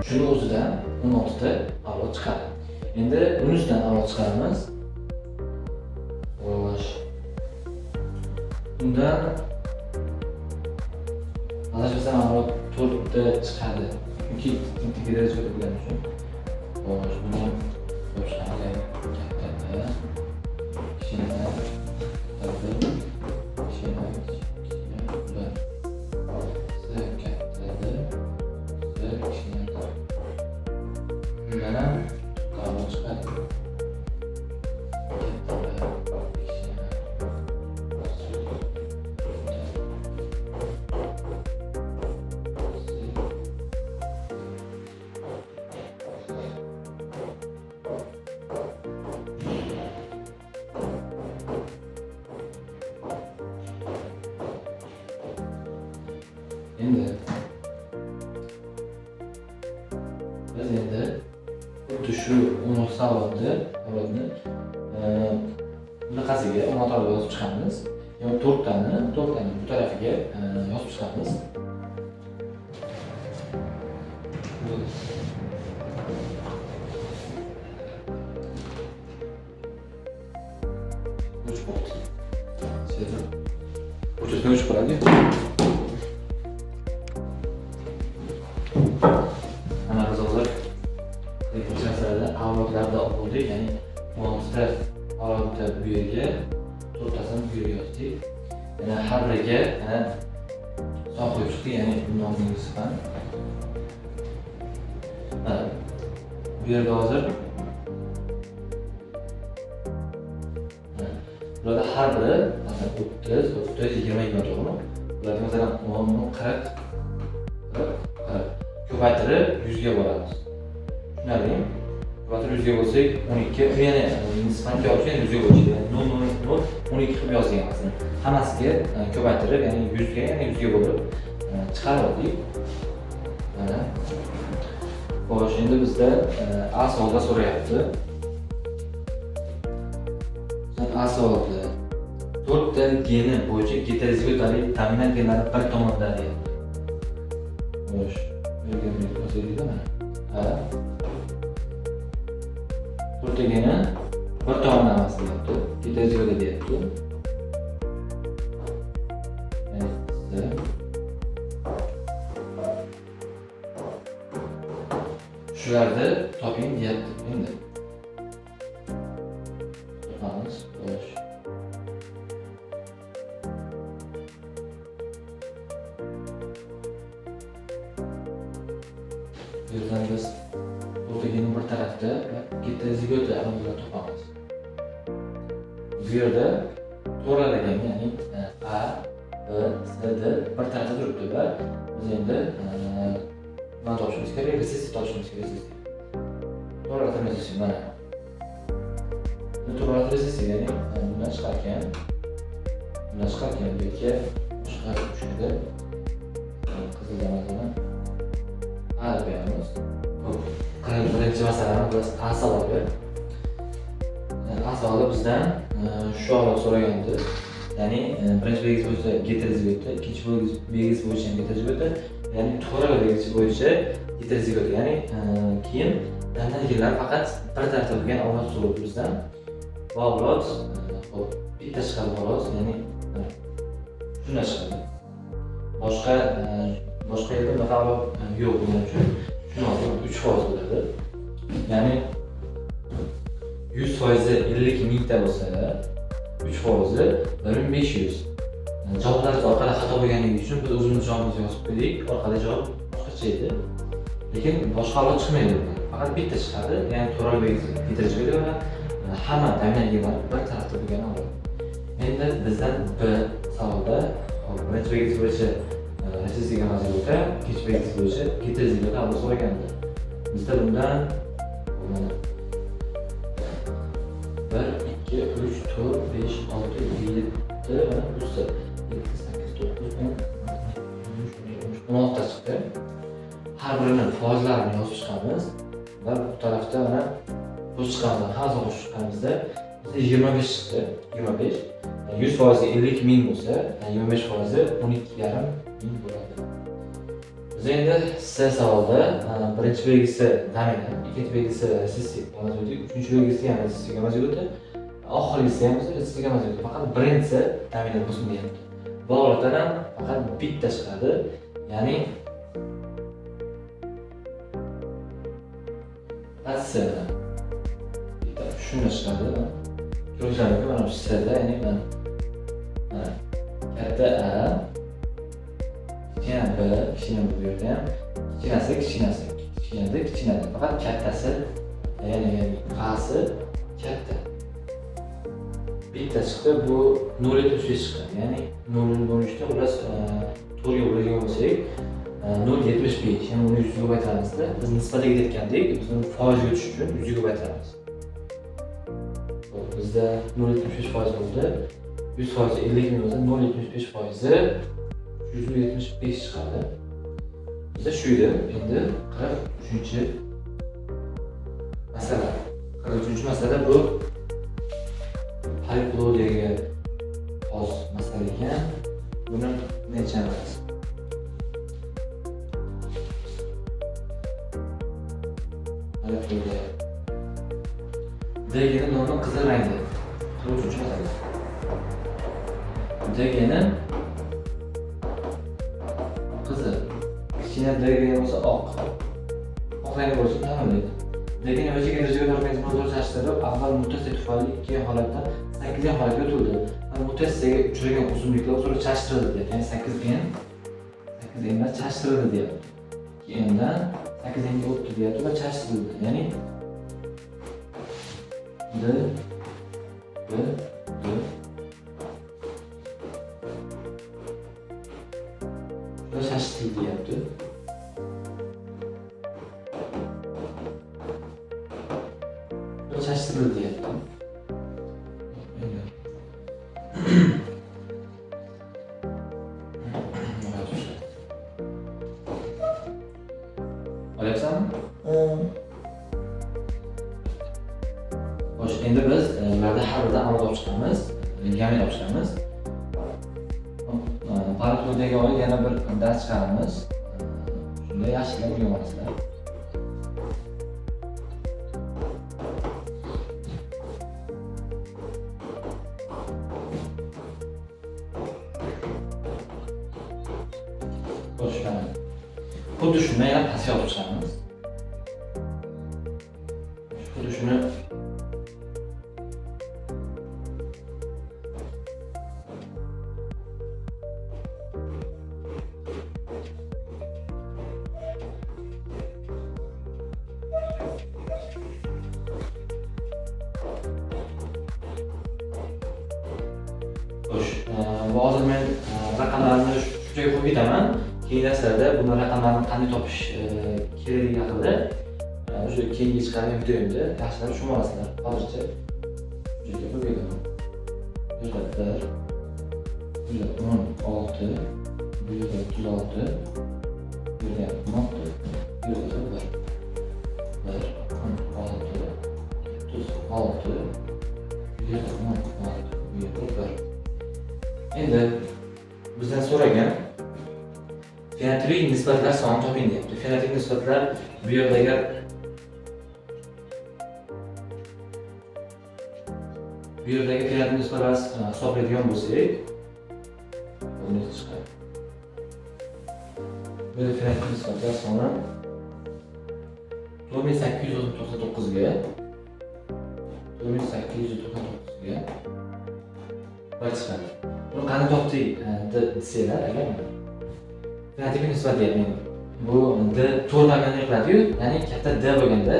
shuni o'zidan 16 ta avlod chiqadi. Endi uni ustidan avlod chiqaramiz. Xo'sh. Undan adashmasam avlod 4 ta chiqadi. Chunki integratsiya bo'lgani uchun. Xo'sh, buni boshqacha katta, kichkina, endi xuddi shu 16 savolni bunaqasiga 16 ga yozib chiqamiz. Yani 4 tani bu tarafiga yozib chiqamiz. Uçurtma 3 bo'ladi. Mana biz hozir rekonstruksiyalarda avlodlarda oldik, ya'ni 16 ta avlodda bu yerga, 4 tasini bu yerga yozdik. Yana har biriga son qo'yib chiqdik, ya'ni nomning ismi. Bu yerga hozir bularda har biri masalan 30, 20 to'g'rimi? Bularga masalan 10, 40 ko'paytirib 100 ga boramiz. Tushunarlimi? Ko'paytirib 100 ga bo'lsak 12, yana nisbatga olishgan 100 ga bo'ladi. Ya'ni 0, 12 qilib yozgan masalan. Hammasiga ko'paytirib, ya'ni 100 ga, yana 100 ga bo'lib chiqarib oldik. Mana. Xo'sh, endi bizda A savolda so'rayapti. A savolda 4 ta geni bo'yicha heterozigotalik dominant genlarni bir tomonda deyapti. Xo'sh, bu yerga yozaylikmi? Ha. 4 ta geni bir tomonda emas deyapti. Heterozigota deyapti. Shularni toping deyapti endi. Topamiz. Xo'sh. Bu yerdan biz o'rtagini bir tarafda heterozigota a'zolar topamiz. Bu yerda to'g'ralagan, ya'ni A, B, C, D bir tarafda turibdi va biz endi mana topishimiz kerak, resessiv topishimiz kerak. To'g'rilatamiz mana. To'g'rilatamiz, ya'ni bundan chiqarkan bu yerga chiqarib tushadi. Qizilda masalan A deb qo'yamiz. Birinchi masalani biz A savoli. A savoli bizdan shu avval so'ragandi. Ya'ni birinchi belgisi bo'yicha heterozigota, ikkinchi belgisi bo'yicha heterozigota, ya'ni to'g'ri belgisi bo'yicha heterozigota, ya'ni keyin dandaliklar faqat bir tarafda bo'lgan avlod so'raydi bizdan. Bu avlod hop bitta chiqadi xolos, ya'ni shunday chiqadi. Boshqa yerda bunaqa avlod yo'q buning uchun. Shuni hozir 3% bo'ladi. Ya'ni 100% 50 mingta bo'lsa, 3% 1500. Javoblarimiz orqali xato bo'lganligi uchun biz o'zimiz javobimizni yozib qo'ydik. Orqada javob boshqacha edi. Lekin boshqa avlod chiqmaydi. Faqat bitta chiqadi. Ya'ni to'g'ri belgisi heterozigota va hamma dominant genlar bir tarafda bo'lgan avlod. Endi bizdan B savolda birinchi belgisi bo'yicha resessiv gamazigota, ikkinchi belgisi bo'yicha heterozigota avlod so'ragandi. Bizda bundan 1, 2, 3, 4, 5, 6, 7 va 8, 9, 10, 16 ta chiqdi. Har birini foizlarini yozib chiqamiz va bu tarafda mana qo'shib chiqamiz. Hammasini qo'shib chiqqanimizda bizda 25 chiqdi. 25. 100% 50 ming bo'lsa, 25% 12,5 ming bo'ladi. Biz endi C savolda birinchi belgisi dominant, ikkinchi belgisi resessiv gamazigota, uchinchi belgisi ham resessiv gamazigota, oxirgisi ham resessiv gamazigota. Faqat birinchisi dominant bo'lsin deyapti. Bu holatdan ham faqat bitta chiqadi. Ya'ni aslida bitta shunday chiqadi. Ko'rishlaringizki mana shu C'da, ya'ni mana katta A, kichkina B, kichkina bu yerda ham, kichinasi. Faqat kattasi, ya'ni A'si katta. Bitta chiqdi, bu 0,75 chiqqan. Ya'ni 0,13 xullas 4 ga bo'lgan bo'lsak 0,75, ya'ni uni 100 ga ko'paytiramizda. Biz nisbatiga ketgandik, biz uni foizga tushish uchun 100 ga ko'paytiramiz. Bizda 0,75% bo'ldi. 100% 50 ming bo'lsa 0,75% 175 chiqadi. Bizda shu edi. Endi 43 Uchinchi masala bu poliploidiyaga xos masala ekan. Buni nechamiz? Poliploidiya. Degani nomi qizil rangda. Uchinchi masala. Degani qizil. Kichkina degani bo'lsa oq. Oq rang bo'lsa tamom. Lekin o'ziga energetik organizmni o'zlashtirib, avval mutatsiya tufayli ikkinchi holatdan 8 holatga o'tildi. Mutatsiyaga uchragan o'simliklar o'zaro chashtirildi, ya'ni 8 emas chashtirildi deyapti. Keyindan 8 ga o'tdi deyapti va chashtirildi. Ya'ni D va chashtirildi deyapti. Chashtirildi deyapti. Olyapsanmi? Xo'sh, endi biz ularda har biridan amalga oshiramiz, gamet oshiramiz. Poliploidiyaga oid yana bir dars chiqaramiz. Shunda yaxshilab o'rganasizlar. Xuddi shuni yana pastga olib chiqamiz. Xuddi shuni bu hozir men raqamlarni shu joyga qo'yib ketaman. Keyin darslarda buni raqamlarni qanday topish kerakligi haqida o'sha keyingi chiqargan videomda yaxshilab tushunib olasizlar. Hozircha joyga qo'yib ketaman. 16, 136, 116, endi bizdan so'ragan fenotipik nisbatlar sonini toping deyapti. Fenotipik nisbatlar bu yerda agar fenotipik nisbatlar hisoblaydigan bo'lsak, buni chiqadi. Bu fenotipik nisbatlar soni 4899 ga chiqadi. Buni qanday topdik desanglar, agar fenotipik nisbat deyapman. Bu D 4 dan qiladi-yu, ya'ni katta D bo'lganda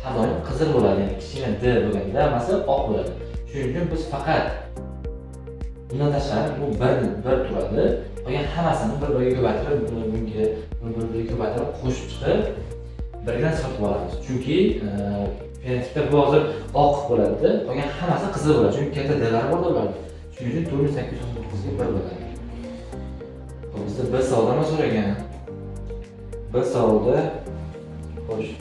har doim qizil bo'ladi, ya'ni kichkina D bo'lganda hammasi oq bo'ladi. Shuning uchun biz faqat bundan tashqari bu bir turadi. Qolgan hammasini bir-biriga ko'paytirib, bir-biriga ko'paytirib qo'shib chiqib birga sotib olamiz. Chunki fenotipda bu hozir oq bo'ladi, qolgan hammasi qizil bo'ladi. Chunki katta D'lar bor ularda. Shuning uchun 4899 ga 1 bo'ladi. Bizda bir savoldan so'ragan. Bir savolda xo'sh.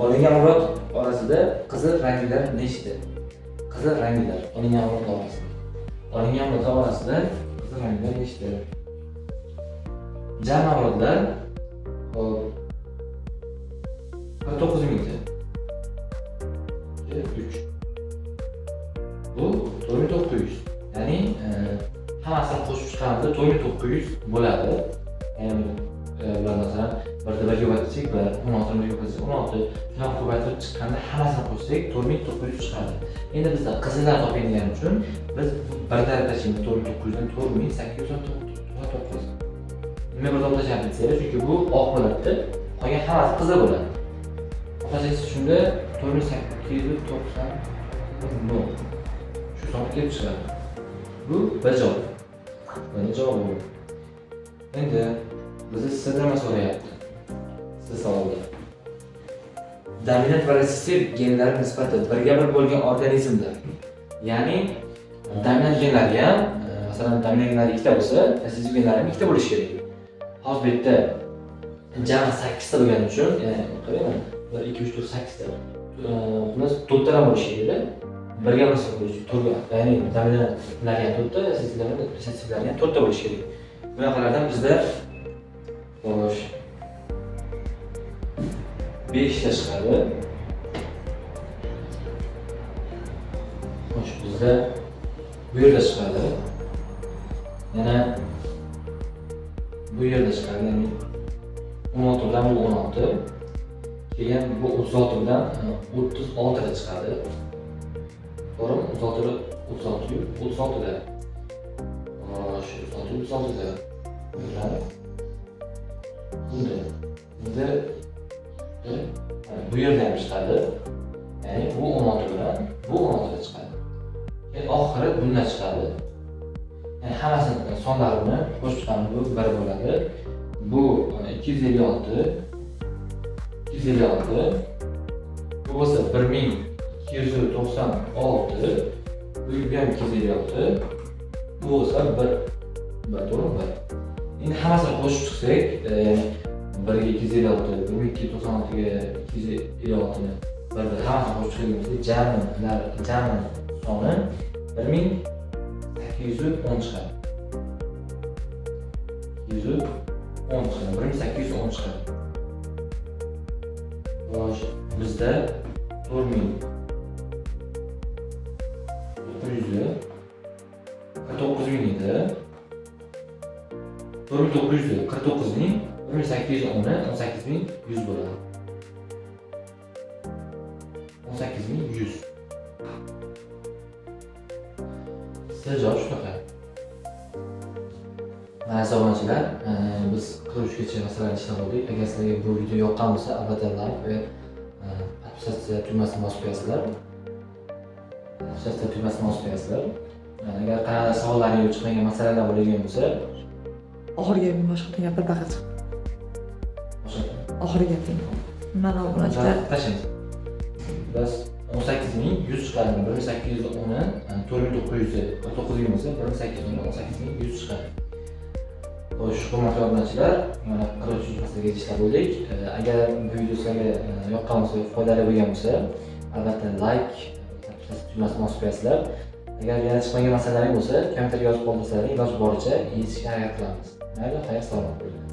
Olingan avlod orasida qizil ranglar nechta? Qizil ranglar olingan avlod orasida. Olingan avlod orasida qizil ranglar nechta? Jami avlodlar 49 mingta. 3. Bu 4900. Ya'ni hammasini qo'shib chiqarganda 4900 bo'ladi. Ya'ni ular masalan birda bir ko'paytirsak, 16 ni ko'paytirsak 16, shunday ko'paytirib chiqqanda hammasini qo'shsak 4900 chiqadi. Endi bizda qizillar toping degan uchun biz bir darajani 4900 dan 4899. Nima bir to'plashyapti desanglar, chunki bu oq bo'ladi, qolgan hammasi qizil bo'ladi. To'plasangiz shunda 4890 shu songa kelib chiqadi. Bu bir javob. Mana javob bu. Endi bizni sizdan so'rayapti. Siz savolda. Dominant va resessiv genlar nisbati birga bir bo'lgan organizmlar. Ya'ni dominant genlarga ham, masalan, dominant genlar ikkita bo'lsa, resessiv genlar ham ikkita bo'lishi kerak. Hozir bu yerda jami 8 ta bo'lgani uchun, ya'ni qarang, 1 2 3 4 8 ta. Xullas 4 tadan bo'lishi kerak. Birga misol bo'lishi 4 ga. Ya'ni dominantlarga 4 ta, resessivlarga 4 ta bo'lishi kerak. Bunaqalardan bizda xo'sh 5 ta chiqadi. Xo'sh, bizda bu yerda chiqadi. Yana bu yerda chiqadi. Ya'ni 16 bilan bu 16. Keyin bu 36 bilan 36 da chiqadi. To'g'rimi? 36 36 da. Xo'sh, 36 da. Bunda bu yerda ham chiqadi. Ya'ni bu 16 bilan bu 16 da chiqadi. Keyin oxiri bundan chiqadi. Yani hammasini sonlarini qo'shib chiqamiz, bu 1 bo'ladi. Bu 256. 256. Bu bo'lsa 1296. Bu ham 256. Bu bo'lsa 1 to'g'rimi? Endi hammasini qo'shib chiqsak, ya'ni 1 ga 256, 1296 ga 256 ni hammasini qo'shib chiqganimizda jami soni 1810 chiqadi. 1810 chiqadi. Xo'sh, bizda 4900 edi. 4949 ning 1810 ni 18100 bo'ladi. 18100. Sizlar shunaqa. Aziz obunachilar, biz quruvchigacha masalani ishlab oldik. Agar sizlarga bu video yoqqan bo'lsa, albatta like va podpisatsiya tugmasini bosib qo'yasizlar. Podpisatsiya tugmasini bosib qo'yasizlar. Agar qanday savollaringiz yo'q chiqmagan masalalar bo'ladigan bo'lsa, oxiriga boshqa gapir faqat. Oxiriga gaping. Mana obunachilar tashlaymiz. Biz 18100 chiqadi. 1810 ni 4949 bo'lsa, 1810 ni 18100 chiqadi. Xo'sh, hurmatli obunachilar, mana qiruvchi masalaga ishlab bo'ldik. Agar bu video sizlarga yoqqan bo'lsa, foydali bo'lgan bo'lsa, albatta like, tugmasini bosib qo'yasizlar. Agar yana chiqmagan masalalaring bo'lsa, kommentarga yozib qoldirsalaring, iloji boricha yechishga harakat qilamiz. Mayli, xayr, salomat bo'ling.